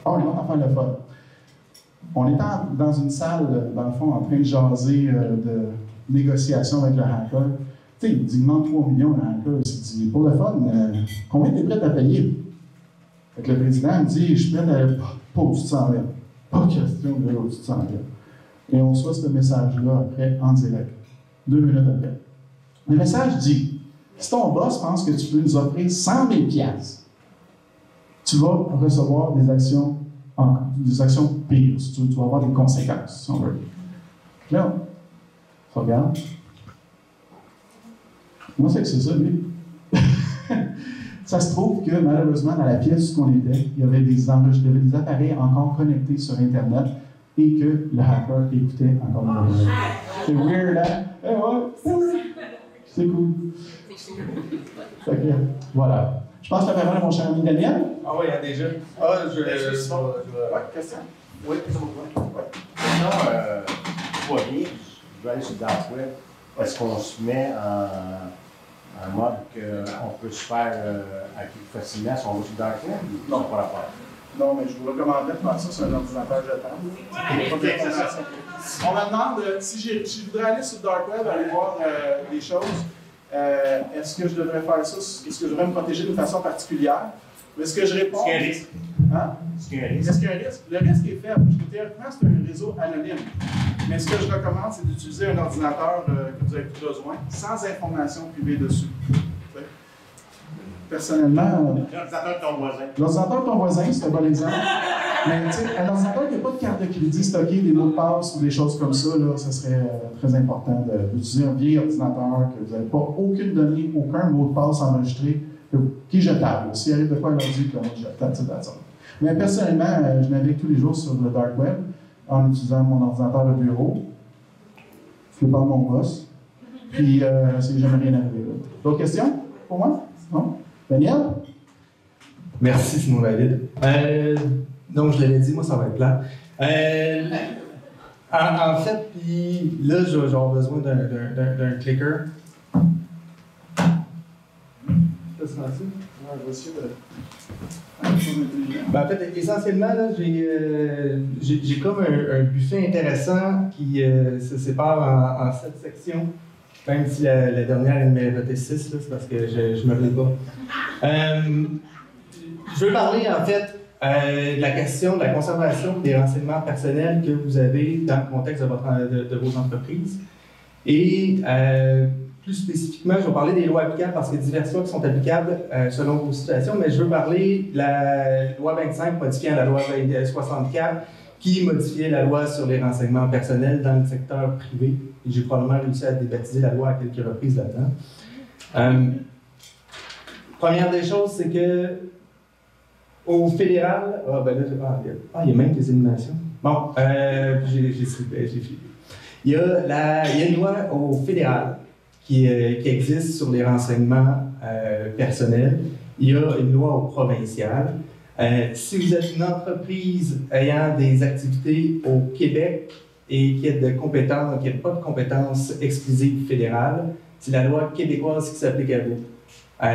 Ah oui, on va faire le fun. On est dans une salle, dans le fond, en train de jaser de négociation avec le hacker. Tu sais, il dit, il demande 3 millions, le hacker. Il dit, pour le fun, combien tu es prêt à payer? Fait que le président me dit, je suis prêt à pas au-dessus de 100 000. Pas question de au-dessus de 100 000. Et on reçoit ce message-là après, en direct. 2 minutes après. Le message dit, si ton boss pense que tu peux nous offrir 100 000 $, tu vas recevoir des actions pires. Tu vas avoir des conséquences, si on veut. Là, tu regardes. Moi, c'est que c'est ça, lui. Ça se trouve que, malheureusement, dans la pièce où on était, il y avait des appareils encore connectés sur Internet et que le hacker écoutait encore. C'est weird, hein? Eh ouais, c'est cool. Fait que, voilà. Je passe la parole à mon cher ami Daniel. Ah oui, il y a déjà. Ah, Ouais, question? Oui, c'est bon. Sinon, tout va bien, je vais aller sur le dark web. Est-ce qu'on se met en mode qu'on peut se faire hacker facilement si on va sur le dark web ou non, pas rapport? Non, mais je vous recommanderais de faire ça sur un ordinateur jetable. On me demande si je voudrais aller sur le dark web, aller voir des choses. Est-ce que je devrais faire ça? Est-ce que je devrais me protéger d'une façon particulière? Mais ce que je réponds. Est-ce qu'il y a un risque? Hein? Est-ce qu'il y a un risque? Est-ce qu'il y a un risque? Le risque est faible, parce que théoriquement, c'est un réseau anonyme. Mais ce que je recommande, c'est d'utiliser un ordinateur que vous avez plus besoin, sans information privée dessus. Personnellement. L'ordinateur de ton voisin. L'ordinateur de ton voisin, c'est un bon exemple. Mais tu sais, un ordinateur qui n'a pas de carte de crédit stockée, des mots de passe ou des choses comme ça, là, ça serait très important d'utiliser un vieil ordinateur, que vous n'avez pas aucune donnée, aucun mot de passe enregistré, qui est jetable. S'il arrive de quoi à l'ordi, puis on jette, that's all. Mais personnellement, je navigue tous les jours sur le dark web en utilisant mon ordinateur de bureau. Je fais pas mon boss. Puis, c'est jamais rien arrivé. D'autres questions pour moi? Non? Daniel? Merci, Simon David. Donc, je l'avais dit, moi, ça va être plat. En fait, puis là, je vais avoir besoin d'un clicker. Qu'est-ce que c'est? Ben, en fait, essentiellement, là, j'ai comme un buffet intéressant qui se sépare en 7 sections. Même si la dernière est numérotée 6, c'est parce que je me relève pas. Je veux parler, en fait, de la question de la conservation des renseignements personnels que vous avez dans le contexte de vos entreprises. Et plus spécifiquement, je vais parler des lois applicables parce qu'il y a diverses lois qui sont applicables selon vos situations, mais je veux parler de la loi 25 modifiant la loi 64 qui modifiait la loi sur les renseignements personnels dans le secteur privé. Et j'ai probablement réussi à débaptiser la loi à quelques reprises là-dedans. Première des choses, c'est que au fédéral, il y a même des animations. Bon, j'ai fini. Il y a une loi au fédéral qui existe sur les renseignements personnels. Il y a une loi au provincial. Si vous êtes une entreprise ayant des activités au Québec et qui n'a pas de compétences exclusives fédérales, c'est la loi québécoise qui s'applique à vous.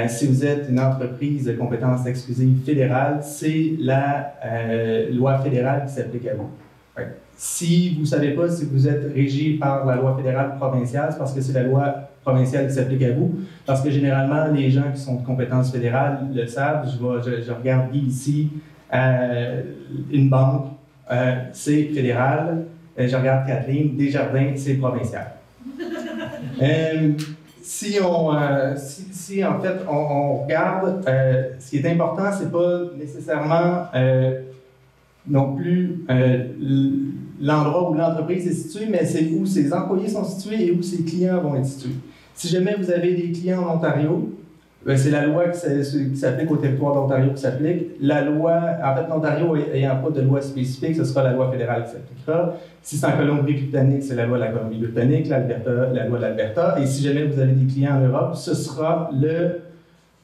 Si vous êtes une entreprise de compétences exclusives fédérales, c'est la loi fédérale qui s'applique à vous. Si vous ne savez pas si vous êtes régi par la loi fédérale ou provinciale, c'est parce que c'est la loi provinciale qui s'applique à vous. Parce que généralement, les gens qui sont de compétences fédérales le savent. Je regarde ici une banque, c'est fédéral. Je regarde Kathleen, Desjardins, c'est provincial. Si en fait on regarde, ce qui est important, c'est pas nécessairement non plus l'endroit où l'entreprise est située, mais c'est où ses employés sont situés et où ses clients vont être situés. Si jamais vous avez des clients en Ontario, c'est la loi qui s'applique au territoire d'Ontario qui s'applique. La loi, en fait, l'Ontario n'ayant pas de loi spécifique, ce sera la loi fédérale qui s'appliquera. Si c'est en Colombie-Britannique, c'est la loi de la Colombie-Britannique, la loi de l'Alberta. Et si jamais vous avez des clients en Europe, ce sera le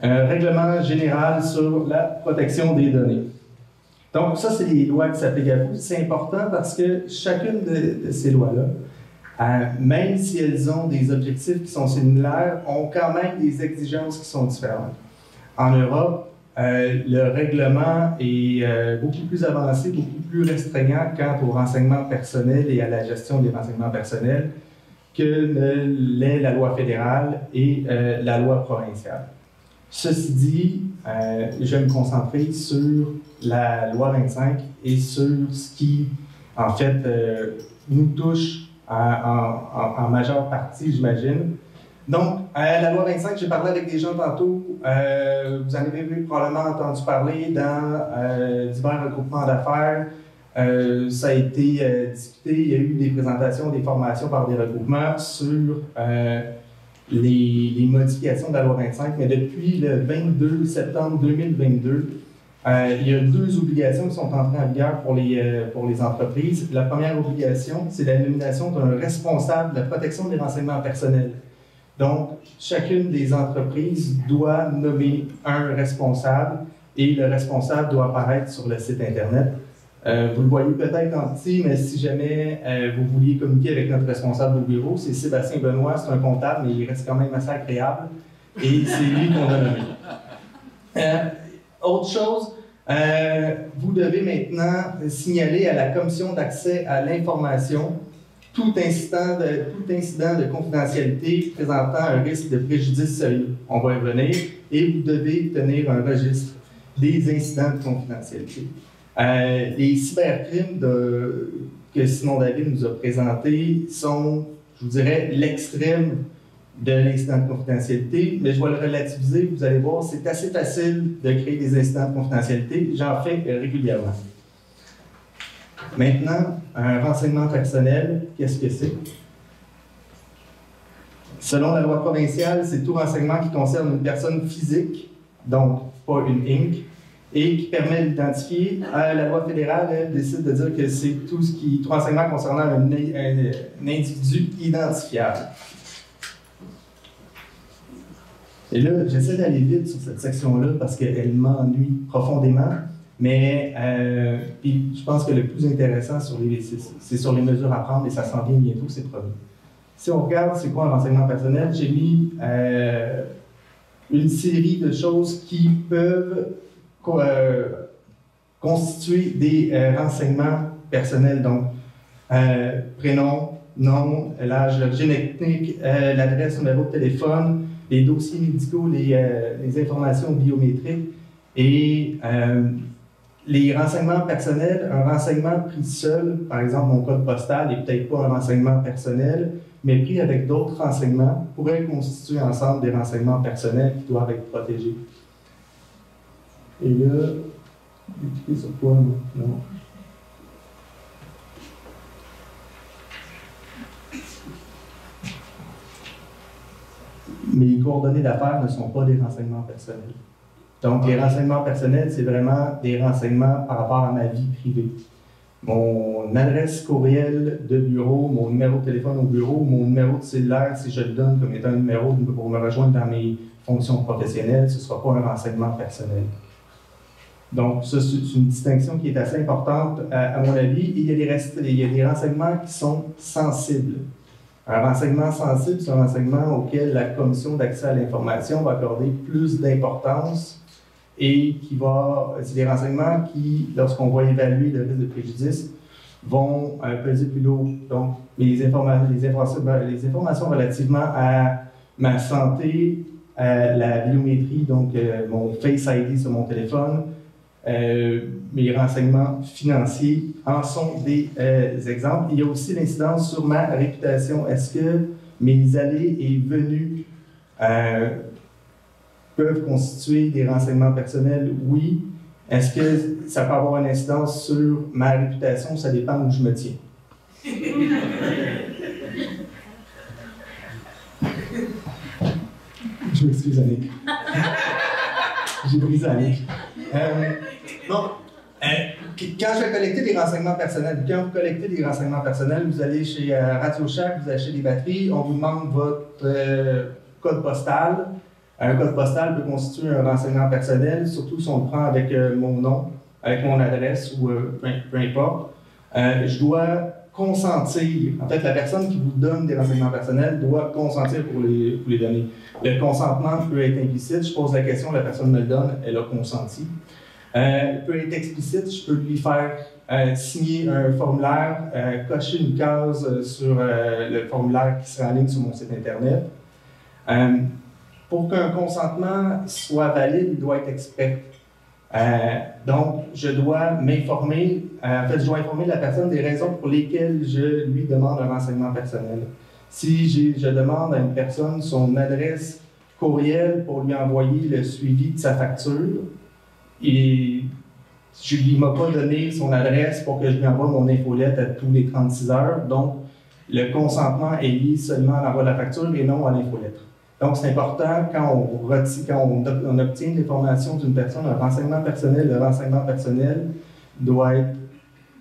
règlement général sur la protection des données. Donc, ça, c'est les lois qui s'appliquent à vous. C'est important parce que chacune de ces lois-là, même si elles ont des objectifs qui sont similaires, ont quand même des exigences qui sont différentes. En Europe, le règlement est beaucoup plus avancé, beaucoup plus restreignant quant aux renseignements personnels et à la gestion des renseignements personnels que ne l'est la loi fédérale et la loi provinciale. Ceci dit, je vais me concentrer sur la loi 25 et sur ce qui, en fait, nous touche en majeure partie, j'imagine. Donc, la loi 25, j'ai parlé avec des gens tantôt, vous en avez probablement entendu parler dans divers regroupements d'affaires. Ça a été discuté, il y a eu des présentations, des formations par des regroupements sur les modifications de la loi 25, mais depuis le 22 septembre 2022, il y a 2 obligations qui sont entrées en vigueur pour les entreprises. La première obligation, c'est la nomination d'un responsable de la protection des renseignements personnels. Donc, chacune des entreprises doit nommer un responsable et le responsable doit apparaître sur le site Internet. Vous le voyez peut-être en petit, mais si jamais vous vouliez communiquer avec notre responsable au bureau, c'est Sébastien Benoît, c'est un comptable, mais il reste quand même assez agréable et c'est lui qu'on a nommé. Autre chose, vous devez maintenant signaler à la Commission d'accès à l'information tout incident de confidentialité présentant un risque de préjudice sérieux. On va y revenir. Et vous devez tenir un registre des incidents de confidentialité. Les cybercrimes que Simon David nous a présentés sont, je vous dirais, l'extrême de l'incident de confidentialité, mais je vais le relativiser, vous allez voir, c'est assez facile de créer des incidents de confidentialité, j'en fais régulièrement. Maintenant, un renseignement personnel, qu'est-ce que c'est? Selon la loi provinciale, c'est tout renseignement qui concerne une personne physique, donc pas une Inc., et qui permet d'identifier. La loi fédérale, elle, décide de dire que c'est tout renseignement concernant un individu identifiable. Et là, j'essaie d'aller vite sur cette section-là parce qu'elle m'ennuie profondément, mais puis je pense que le plus intéressant, c'est sur les mesures à prendre, et ça s'en vient bientôt, c'est promis. Si on regarde c'est quoi un renseignement personnel, j'ai mis une série de choses qui peuvent constituer des renseignements personnels, donc prénom, nom, l'âge, l'origine ethnique, l'adresse, numéro de téléphone, les dossiers médicaux, les informations biométriques et les renseignements personnels. Un renseignement pris seul, par exemple mon code postal, n'est peut-être pas un renseignement personnel, mais pris avec d'autres renseignements, pourrait constituer ensemble des renseignements personnels qui doivent être protégés. Et là, j'ai cliqué sur quoi? Non. Mes coordonnées d'affaires ne sont pas des renseignements personnels. Donc, les renseignements personnels, c'est vraiment des renseignements par rapport à ma vie privée. Mon adresse courriel de bureau, mon numéro de téléphone au bureau, mon numéro de cellulaire, si je le donne comme étant un numéro pour me rejoindre dans mes fonctions professionnelles, ce ne sera pas un renseignement personnel. Donc, ça, c'est une distinction qui est assez importante à mon avis. Il y a des renseignements qui sont sensibles. Un renseignement sensible, c'est un renseignement auquel la Commission d'accès à l'information va accorder plus d'importance et c'est des renseignements qui, lorsqu'on va évaluer le risque de préjudice, vont peser plus lourd. Donc, les informations relativement à ma santé, à la biométrie, donc mon Face ID sur mon téléphone, mes renseignements financiers en sont des exemples. Il y a aussi l'incidence sur ma réputation. Est-ce que mes allées et venues peuvent constituer des renseignements personnels? Oui. Est-ce que ça peut avoir une incidence sur ma réputation? Ça dépend où je me tiens. Je m'excuse, Annick. J'ai brisé Annick. Bon, quand je vais collecter des renseignements personnels, quand vous collectez des renseignements personnels, vous allez chez Radio Shack, vous achetez des batteries, on vous demande votre code postal. Un code postal peut constituer un renseignement personnel, surtout si on le prend avec mon nom, avec mon adresse ou peu importe. Je dois consentir. En fait, la personne qui vous donne des renseignements personnels doit consentir pour les donner. Le consentement peut être implicite. Je pose la question, la personne me le donne, elle a consenti. Peut être explicite, je peux lui faire signer un formulaire, cocher une case sur le formulaire qui sera en ligne sur mon site Internet. Pour qu'un consentement soit valide, il doit être exprès. Donc, je dois m'informer, je dois informer la personne des raisons pour lesquelles je lui demande un renseignement personnel. Si je demande à une personne son adresse courriel pour lui envoyer le suivi de sa facture, et je ne lui m'a pas donné son adresse pour que je lui envoie mon infolette à tous les 36 heures, donc le consentement est lié seulement à l'envoi de la facture et non à l'infolettre. Donc, c'est important, quand on obtient l'information d'une personne, un renseignement personnel, le renseignement personnel doit être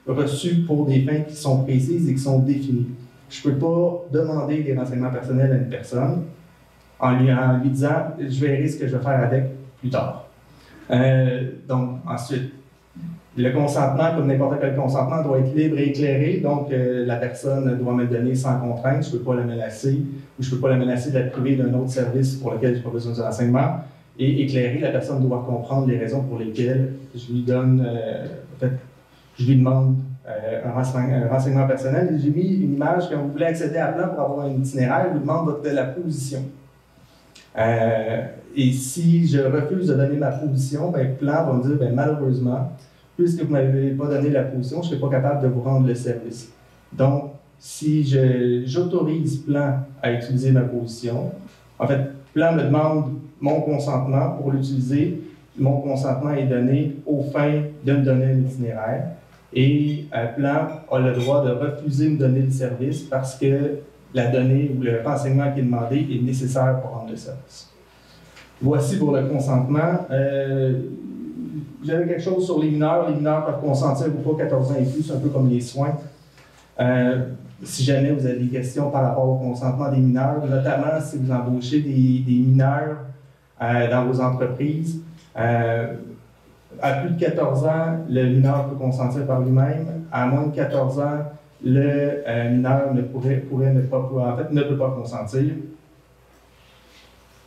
reçu pour des fins qui sont précises et qui sont définies. Je ne peux pas demander des renseignements personnels à une personne en lui disant « je verrai ce que je vais faire avec plus tard ». Donc, ensuite, le consentement, comme n'importe quel consentement, doit être libre et éclairé. Donc, la personne doit me le donner sans contrainte. Je ne peux pas la menacer ou je ne peux pas la menacer de la priver d'un autre service pour lequel je n'ai pas besoin de renseignement. Et éclairé, la personne doit comprendre les raisons pour lesquelles je lui donne, je lui demande un renseignement personnel. Et j'ai mis une image, quand vous voulez accéder à Plan pour avoir un itinéraire, je vous demande la position. Et si je refuse de donner ma position, Plan va me dire, malheureusement, puisque vous ne m'avez pas donné la position, je ne serai pas capable de vous rendre le service. Donc, si j'autorise Plan à utiliser ma position, en fait, Plan me demande mon consentement pour l'utiliser. Mon consentement est donné aux fins de me donner un itinéraire. Et Plan a le droit de refuser de donner le service parce que la donnée ou le renseignement qui est demandé est nécessaire pour rendre le service. Voici pour le consentement. J'avais quelque chose sur les mineurs. Les mineurs peuvent consentir ou pas 14 ans et plus, un peu comme les soins. Si jamais vous avez des questions par rapport au consentement des mineurs, notamment si vous embauchez des mineurs dans vos entreprises, à plus de 14 ans, le mineur peut consentir par lui-même. À moins de 14 ans, le mineur ne peut pas consentir.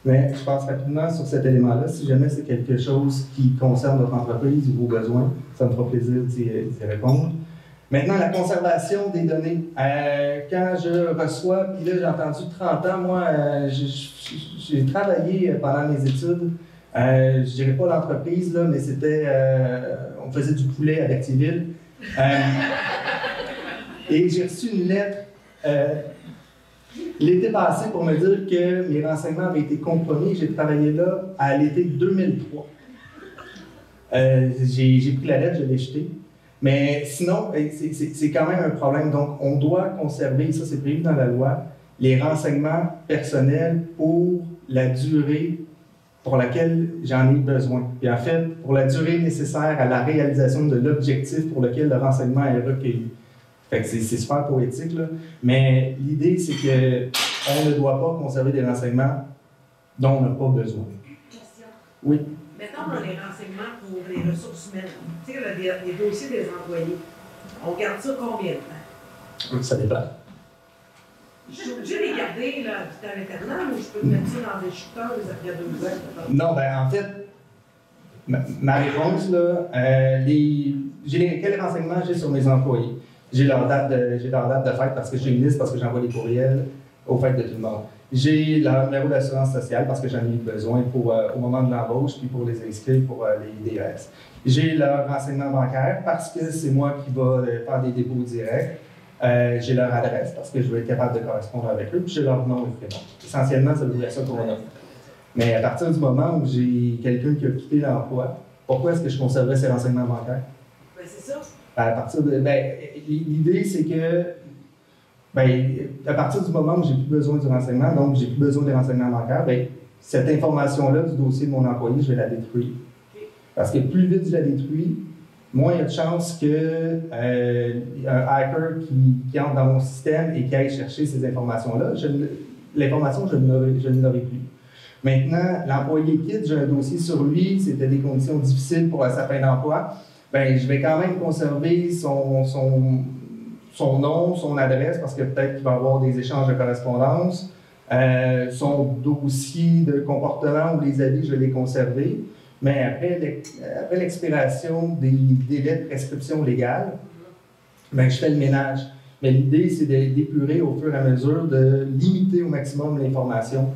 Mais je passe rapidement sur cet élément-là. Si jamais c'est quelque chose qui concerne votre entreprise ou vos besoins, ça me fera plaisir d'y répondre. Maintenant, la conservation des données. Quand je reçois, puis là j'ai entendu 30 ans, moi j'ai travaillé pendant mes études, je ne dirais pas l'entreprise, là, mais c'était, on faisait du poulet à Activille. Et j'ai reçu une lettre l'été passé pour me dire que mes renseignements avaient été compromis. J'ai travaillé là à l'été 2003. J'ai pris la lettre, je l'ai jetée. Mais sinon, c'est quand même un problème. Donc, on doit conserver, ça c'est prévu dans la loi, les renseignements personnels pour la durée pour laquelle j'en ai besoin. Puis en fait, pour la durée nécessaire à la réalisation de l'objectif pour lequel le renseignement est recueilli. Fait que c'est super poétique, là. Mais l'idée, c'est qu'on ne doit pas conserver des renseignements dont on n'a pas besoin. Question. Oui. Mettons dans les renseignements pour les ressources humaines, tu sais, les dossiers des employés, on garde ça combien de temps? Ça dépend. Je suis obligée de les garder là, à l'internat ou je peux mettre ça dans des chuteurs après 2 ans? Non, ben en fait, ma réponse, là, quels renseignements j'ai sur mes employés? J'ai leur date de fête parce que j'ai une liste, parce que j'envoie des courriels aux fêtes de tout le monde. J'ai leur numéro d'assurance sociale parce que j'en ai besoin au moment de l'embauche puis pour les inscrire pour les DES. J'ai leur renseignement bancaire parce que c'est moi qui vais faire des dépôts directs. J'ai leur adresse parce que je vais être capable de correspondre avec eux. Puis j'ai leur nom et prénom. Essentiellement, ça veut dire ça qu'on a. Mais à partir du moment où j'ai quelqu'un qui a quitté l'emploi, pourquoi est-ce que je conserverais ces renseignements bancaires? Ben, c'est ça. À partir de. L'idée, c'est que. À partir du moment où j'ai plus besoin du renseignement, donc j'ai plus besoin des renseignements bancaires, cette information-là du dossier de mon employé, je vais la détruire. Parce que plus vite je la détruis, moins il y a de chances qu'un hacker qui entre dans mon système et qui aille chercher ces informations-là, l'information, je ne l'aurai plus. Maintenant, l'employé quitte, j'ai un dossier sur lui, c'était des conditions difficiles pour sa fin d'emploi, je vais quand même conserver son nom, son adresse, parce que peut-être qu'il va y avoir des échanges de correspondance, son dossier de comportement ou les avis, je vais les conserver. Mais après l'expiration des délais de prescription légale, je fais le ménage. Mais l'idée, c'est d'épurer au fur et à mesure, de limiter au maximum l'information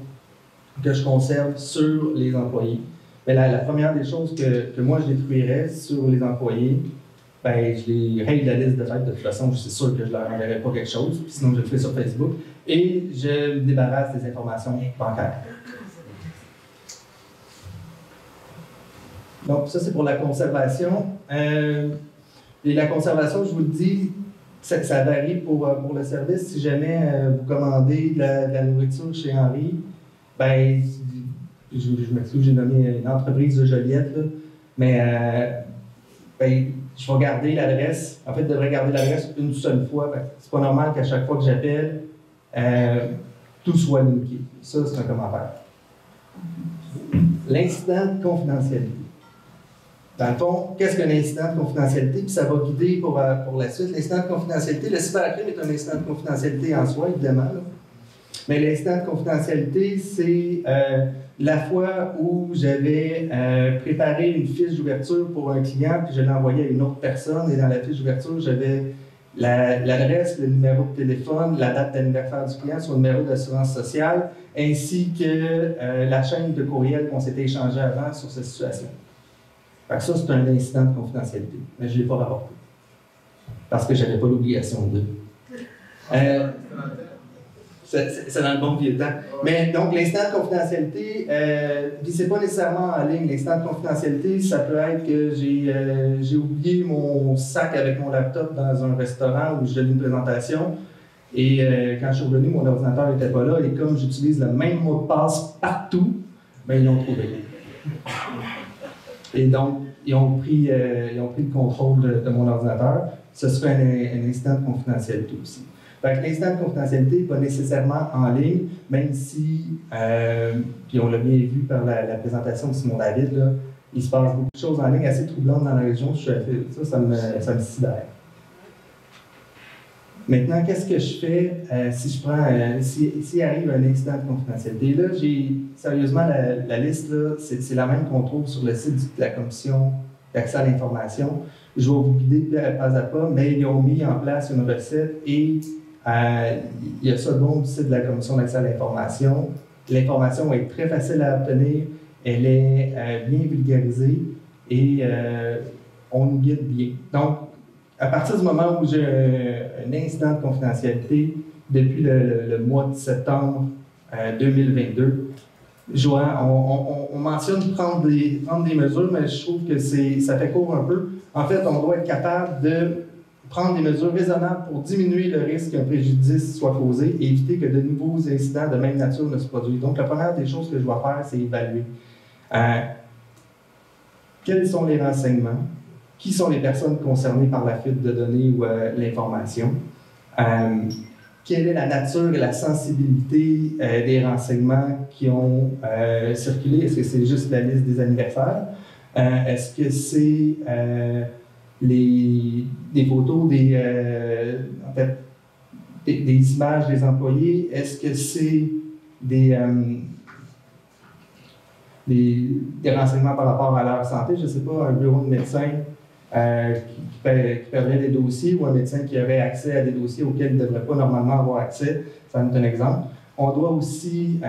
que je conserve sur les employés. Mais la première des choses que moi je détruirais sur les employés, je les règle la liste de fête. De toute façon, je suis sûr que je ne leur enverrai pas quelque chose, sinon je le fais sur Facebook. Et je me débarrasse des informations bancaires. Donc, ça, c'est pour la conservation. Et la conservation, je vous le dis, ça varie pour le service. Si jamais vous commandez de la nourriture chez Henri, je m'excuse, j'ai nommé une entreprise de Joliette, là, mais je vais garder l'adresse. En fait, je devrais garder l'adresse une seule fois. C'est pas normal qu'à chaque fois que j'appelle, tout soit linké. Ça, c'est un commentaire. L'incident de confidentialité. Dans le fond, qu'est-ce qu'un incident de confidentialité? Puis ça va guider pour la suite. L'incident de confidentialité, le cybercrime est un incident de confidentialité en soi, évidemment. Là. Mais l'incident de confidentialité, c'est la fois où j'avais préparé une fiche d'ouverture pour un client, puis je l'ai envoyé à une autre personne, et dans la fiche d'ouverture, j'avais l'adresse, le numéro de téléphone, la date d'anniversaire du client, son numéro d'assurance sociale, ainsi que la chaîne de courriel qu'on s'était échangé avant sur cette situation. Fait que ça, c'est un incident de confidentialité, mais je ne l'ai pas rapporté, parce que je n'avais pas l'obligation de. C'est dans le bon vieux temps. Mais donc, l'instant de confidentialité, puis c'est pas nécessairement en ligne. L'instant de confidentialité, ça peut être que j'ai oublié mon sac avec mon laptop dans un restaurant où je donnais une présentation. Et quand je suis revenu, mon ordinateur n'était pas là. Et comme j'utilise le même mot de passe partout, ben, ils l'ont trouvé. Et donc, ils ont pris le contrôle de mon ordinateur. Ce serait un instant de confidentialité aussi. Fait que l'instant de confidentialité n'est pas nécessairement en ligne, même si, puis on l'a bien vu par la présentation de Simon David, là, il se passe beaucoup de choses en ligne assez troublantes dans la région. Ça me sidère. Maintenant, qu'est-ce que je fais si je prends, s'il arrive un incident de confidentialité? Là, sérieusement, la liste, là, c'est la même qu'on trouve sur le site de la Commission d'accès à l'information. Je vais vous guider pas à pas, mais ils ont mis en place une recette et il y a ça bon du site de la Commission d'accès à l'information. L'information est très facile à obtenir, elle est bien vulgarisée et on nous guide bien. Donc, à partir du moment où j'ai un incident de confidentialité, depuis le mois de septembre 2022, on mentionne prendre des mesures, mais je trouve que ça fait court un peu. En fait, on doit être capable de prendre des mesures raisonnables pour diminuer le risque qu'un préjudice soit causé et éviter que de nouveaux incidents de même nature ne se produisent. Donc, la première des choses que je dois faire, c'est évaluer. Quels sont les renseignements? Qui sont les personnes concernées par la fuite de données ou l'information? Quelle est la nature et la sensibilité des renseignements qui ont circulé? Est-ce que c'est juste la liste des anniversaires? Est-ce que c'est des photos, des images des employés? Est-ce que c'est des renseignements par rapport à leur santé? Je ne sais pas, un bureau de médecin qui perdrait des dossiers ou un médecin qui aurait accès à des dossiers auxquels il ne devrait pas normalement avoir accès. Ça en est un exemple. On doit aussi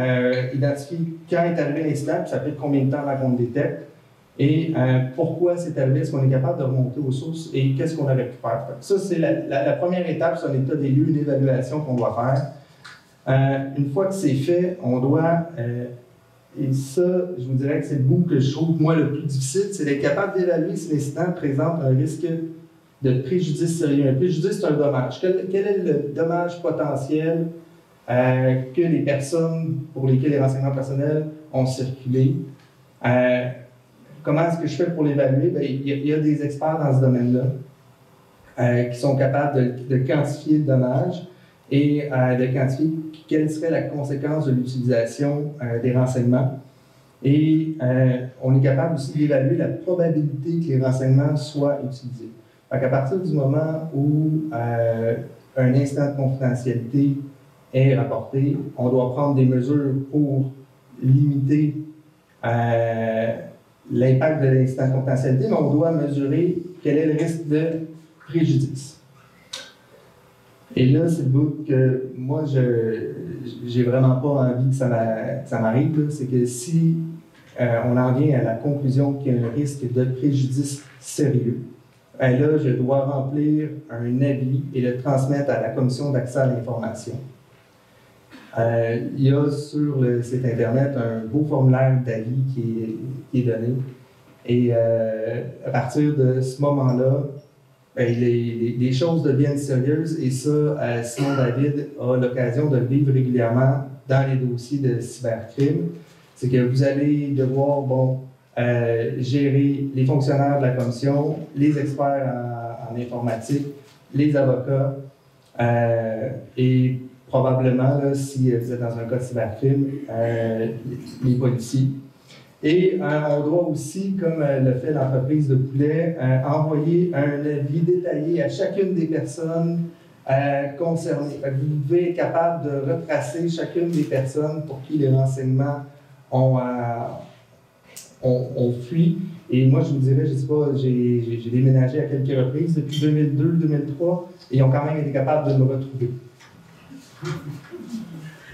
identifier quand est arrivé l'incident, puis ça fait combien de temps avant qu'on le détecte, et pourquoi c'est arrivé, est-ce qu'on est capable de remonter aux sources et qu'est-ce qu'on aurait pu faire. Ça, c'est la première étape, c'est un état des lieux, une évaluation qu'on doit faire. Une fois que c'est fait, on doit... et ça, je vous dirais que c'est le bout que je trouve, moi, le plus difficile, c'est d'être capable d'évaluer si l'incident présente un risque de préjudice sérieux. Un préjudice, c'est un dommage. Quel est le dommage potentiel que les personnes pour lesquelles les renseignements personnels ont circulé? Comment est-ce que je fais pour l'évaluer? Bien, il y a des experts dans ce domaine-là qui sont capables de quantifier le dommage et de quantifier quelle serait la conséquence de l'utilisation des renseignements. Et on est capable aussi d'évaluer la probabilité que les renseignements soient utilisés. Donc, à partir du moment où un incident de confidentialité est rapporté, on doit prendre des mesures pour limiter l'impact de l'incident de confidentialité, mais on doit mesurer quel est le risque de préjudice. Et là, c'est le bout que moi, j'ai vraiment pas envie que ça m'arrive. C'est que si on en vient à la conclusion qu'il y a un risque de préjudice sérieux, ben là, je dois remplir un avis et le transmettre à la Commission d'accès à l'information. Il y a sur le site Internet un beau formulaire d'avis qui est donné. Et à partir de ce moment-là, ben, les choses deviennent sérieuses et ça, Simon David a l'occasion de le vivre régulièrement dans les dossiers de cybercrime. C'est que vous allez devoir gérer les fonctionnaires de la commission, les experts en informatique, les avocats et probablement, là, si vous êtes dans un cas de cybercrime, les policiers. Et on doit aussi, comme le fait l'entreprise de poulet, envoyer un avis détaillé à chacune des personnes concernées. Vous devez être capable de retracer chacune des personnes pour qui les renseignements ont fui. Et moi, je vous dirais, je ne sais pas, j'ai déménagé à quelques reprises depuis 2002-2003 et ils ont quand même été capables de me retrouver.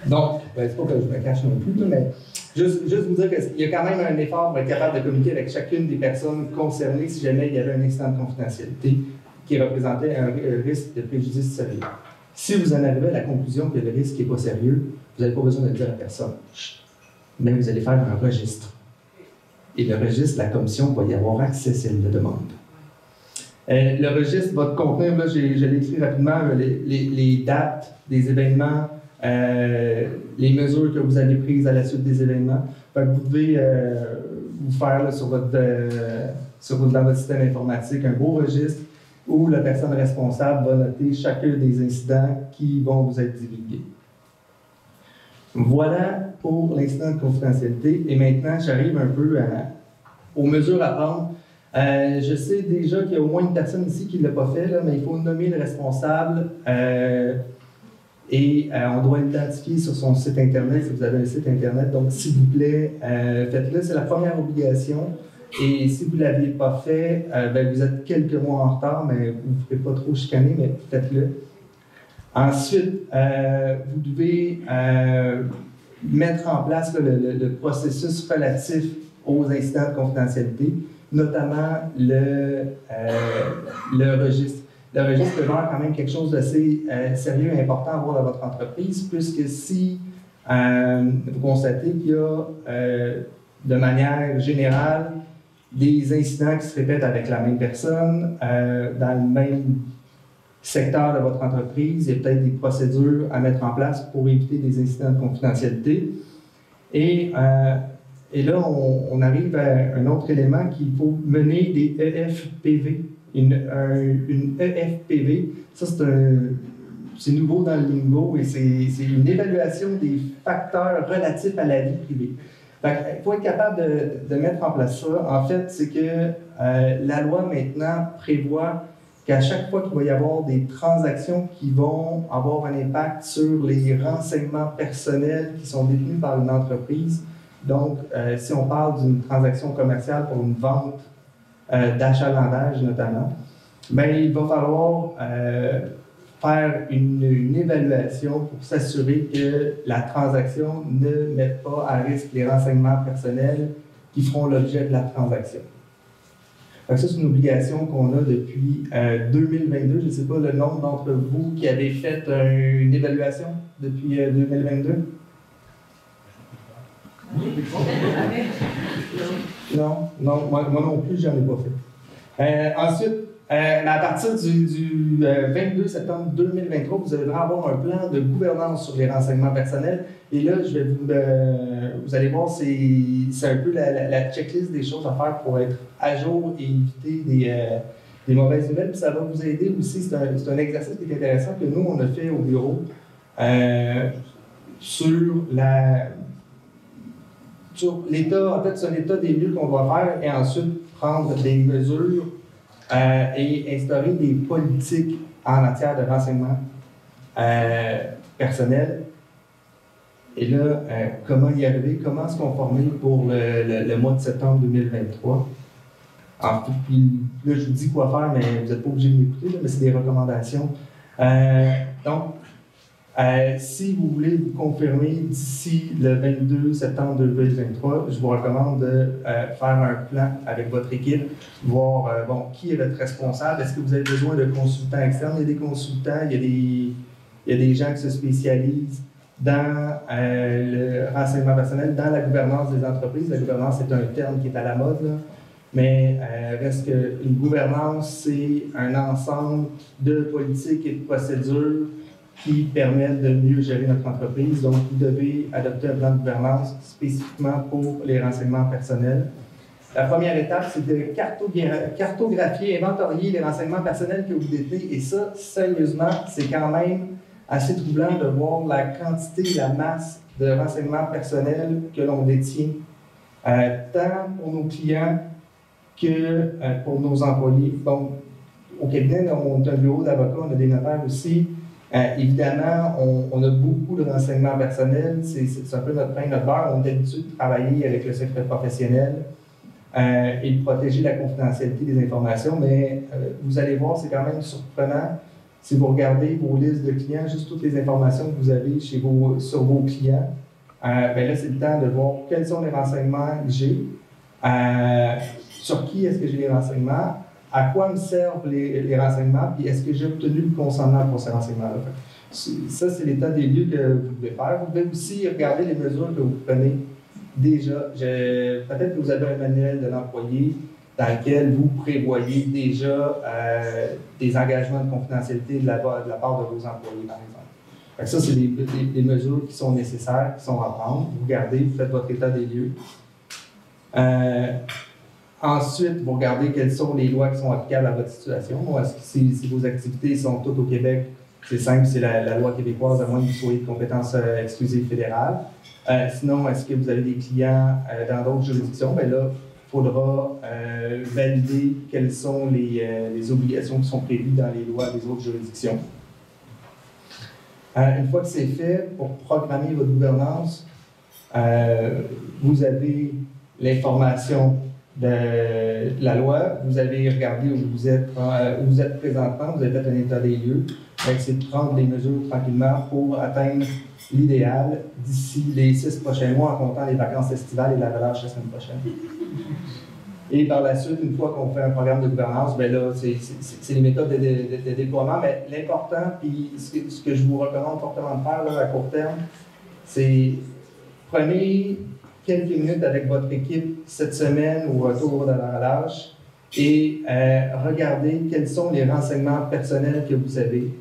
Donc, c'est pas que je me cache non plus, mais juste vous dire qu'il y a quand même un effort pour être capable de communiquer avec chacune des personnes concernées si jamais il y avait un incident de confidentialité qui représentait un risque de préjudice sérieux. Si vous en arrivez à la conclusion que le risque n'est pas sérieux, vous n'avez pas besoin de le dire à personne. Mais vous allez faire un registre. Et le registre, la commission va y avoir accès si elle le demande. Le registre va contenir, là, je l'ai écrit rapidement, les dates des événements, les mesures que vous avez prises à la suite des événements. Fait que vous devez vous faire là, dans votre système informatique un beau registre où la personne responsable va noter chacun des incidents qui vont vous être divulgués. Voilà pour l'incident de confidentialité. Et maintenant, j'arrive un peu aux mesures à prendre. Je sais déjà qu'il y a au moins une personne ici qui ne l'a pas fait, là, mais il faut nommer le responsable et on doit l'identifier sur son site Internet, si vous avez un site Internet. Donc, s'il vous plaît, faites-le. C'est la première obligation. Et si vous ne l'aviez pas fait, vous êtes quelques mois en retard, mais vous ne pouvez pas trop chicaner, mais faites-le. Ensuite, vous devez mettre en place le processus relatif aux incidents de confidentialité, notamment le registre. Le registre demeure quand même quelque chose d'assez sérieux et important à avoir dans votre entreprise, puisque si vous constatez qu'il y a de manière générale des incidents qui se répètent avec la même personne, dans le même secteur de votre entreprise, il y a peut-être des procédures à mettre en place pour éviter des incidents de confidentialité. Et là, on arrive à un autre élément qu'il faut mener des EFPV. Une EFPV, ça c'est nouveau dans le lingo et c'est une évaluation des facteurs relatifs à la vie privée. Il faut être capable de mettre en place ça. En fait, c'est que la loi maintenant prévoit qu'à chaque fois qu'il va y avoir des transactions qui vont avoir un impact sur les renseignements personnels qui sont détenus par une entreprise, donc si on parle d'une transaction commerciale pour une vente d'achalandage notamment, bien, il va falloir faire une évaluation pour s'assurer que la transaction ne mette pas à risque les renseignements personnels qui feront l'objet de la transaction. Donc ça, c'est une obligation qu'on a depuis 2022. Je ne sais pas le nombre d'entre vous qui avez fait une évaluation depuis 2022. Non, moi non plus, j'en ai pas fait. Ensuite, à partir du 22 septembre 2023, vous allez avoir un plan de gouvernance sur les renseignements personnels. Et là, je vais vous allez voir, c'est un peu la checklist des choses à faire pour être à jour et éviter des mauvaises nouvelles. Puis ça va vous aider aussi. C'est un exercice qui est intéressant que nous, on a fait au bureau sur l'état, en fait, c'est un état des lieux qu'on va faire et ensuite prendre des mesures et instaurer des politiques en matière de renseignement personnel. Et là, comment y arriver, comment se conformer pour le mois de septembre 2023. Puis là, je vous dis quoi faire, mais vous n'êtes pas obligé de m'écouter, mais c'est des recommandations. Donc, si vous voulez vous confirmer d'ici le 22 septembre 2023, je vous recommande de faire un plan avec votre équipe, voir qui est votre responsable. Est-ce que vous avez besoin de consultants externes? Il y a des consultants, il y a des gens qui se spécialisent dans le renseignement personnel, dans la gouvernance des entreprises. La gouvernance est un terme qui est à la mode, là. Mais reste qu'une gouvernance, c'est un ensemble de politiques et de procédures qui permettent de mieux gérer notre entreprise. Donc, vous devez adopter un plan de gouvernance spécifiquement pour les renseignements personnels. La première étape, c'est de cartographier, inventorier les renseignements personnels que vous détenez. Et ça, sérieusement, c'est quand même assez troublant de voir la quantité, la masse de renseignements personnels que l'on détient, tant pour nos clients que pour nos employés. Donc, au cabinet, on a un bureau d'avocats, on a des notaires aussi. Évidemment, on a beaucoup de renseignements personnels, c'est un peu notre pain, notre beurre. On est habitué de travailler avec le secret professionnel et de protéger la confidentialité des informations, mais vous allez voir, c'est quand même surprenant. Si vous regardez vos listes de clients, juste toutes les informations que vous avez sur vos clients, bien là, c'est le temps de voir quels sont les renseignements que j'ai, sur qui est-ce que j'ai les renseignements, à quoi me servent les renseignements, puis est-ce que j'ai obtenu le consentement pour ces renseignements-là. Ça, c'est l'état des lieux que vous pouvez faire. Vous pouvez aussi regarder les mesures que vous prenez déjà. Peut-être que vous avez un manuel de l'employé dans lequel vous prévoyez déjà des engagements de confidentialité de la part de vos employés, par exemple. Fait que ça, c'est des mesures qui sont nécessaires, qui sont à prendre. Vous regardez, vous faites votre état des lieux. Ensuite, vous regardez quelles sont les lois qui sont applicables à votre situation. Bon, si vos activités sont toutes au Québec, c'est simple, c'est la loi québécoise, à moins que vous soyez de compétence exclusive fédérale. Sinon, est-ce que vous avez des clients dans d'autres juridictions? Bien là, il faudra valider quelles sont les obligations qui sont prévues dans les lois des autres juridictions. Une fois que c'est fait, pour programmer votre gouvernance, vous avez l'information de la loi, vous avez regardé où vous êtes présentement, vous avez fait un état des lieux. C'est de prendre des mesures tranquillement pour atteindre l'idéal d'ici les 6 prochains mois, en comptant les vacances estivales et la relâche la semaine prochaine. Et par la suite, une fois qu'on fait un programme de gouvernance, bien là, c'est les méthodes de déploiement, mais l'important, puis ce que je vous recommande fortement de faire là, à court terme, c'est prenez quelques minutes avec votre équipe cette semaine au retour de la relâche et regardez quels sont les renseignements personnels que vous avez.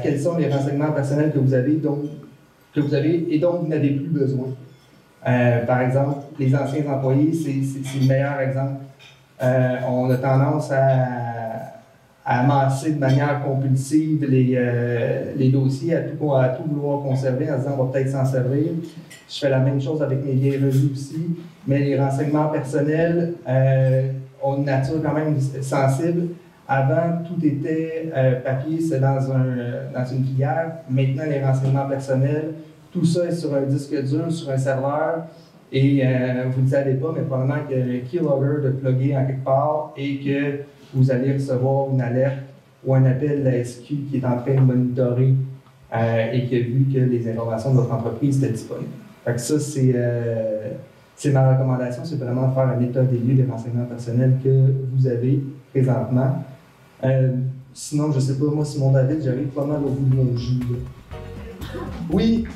Quels sont les renseignements personnels que vous avez et dont vous n'avez plus besoin. Par exemple, les anciens employés, c'est le meilleur exemple. On a tendance à amasser de manière compulsive les dossiers, à tout vouloir conserver en se disant on va peut-être s'en servir. Je fais la même chose avec mes vieilles revues aussi, mais les renseignements personnels ont une nature quand même sensible. Avant, tout était papier, c'est dans une filière. Maintenant, les renseignements personnels, tout ça est sur un disque dur, sur un serveur, et vous ne le savez pas, mais probablement qu'il y a un keylogger de plugger en quelque part et que vous allez recevoir une alerte ou un appel de la SQ qui est en train de monitorer et qui a vu que les informations de votre entreprise étaient disponibles. Fait que ça, c'est ma recommandation, c'est vraiment de faire un état des lieux des renseignements personnels que vous avez présentement. Sinon, je ne sais pas, moi, Simon David, j'arrive pas mal au bout de mon jus. Oui.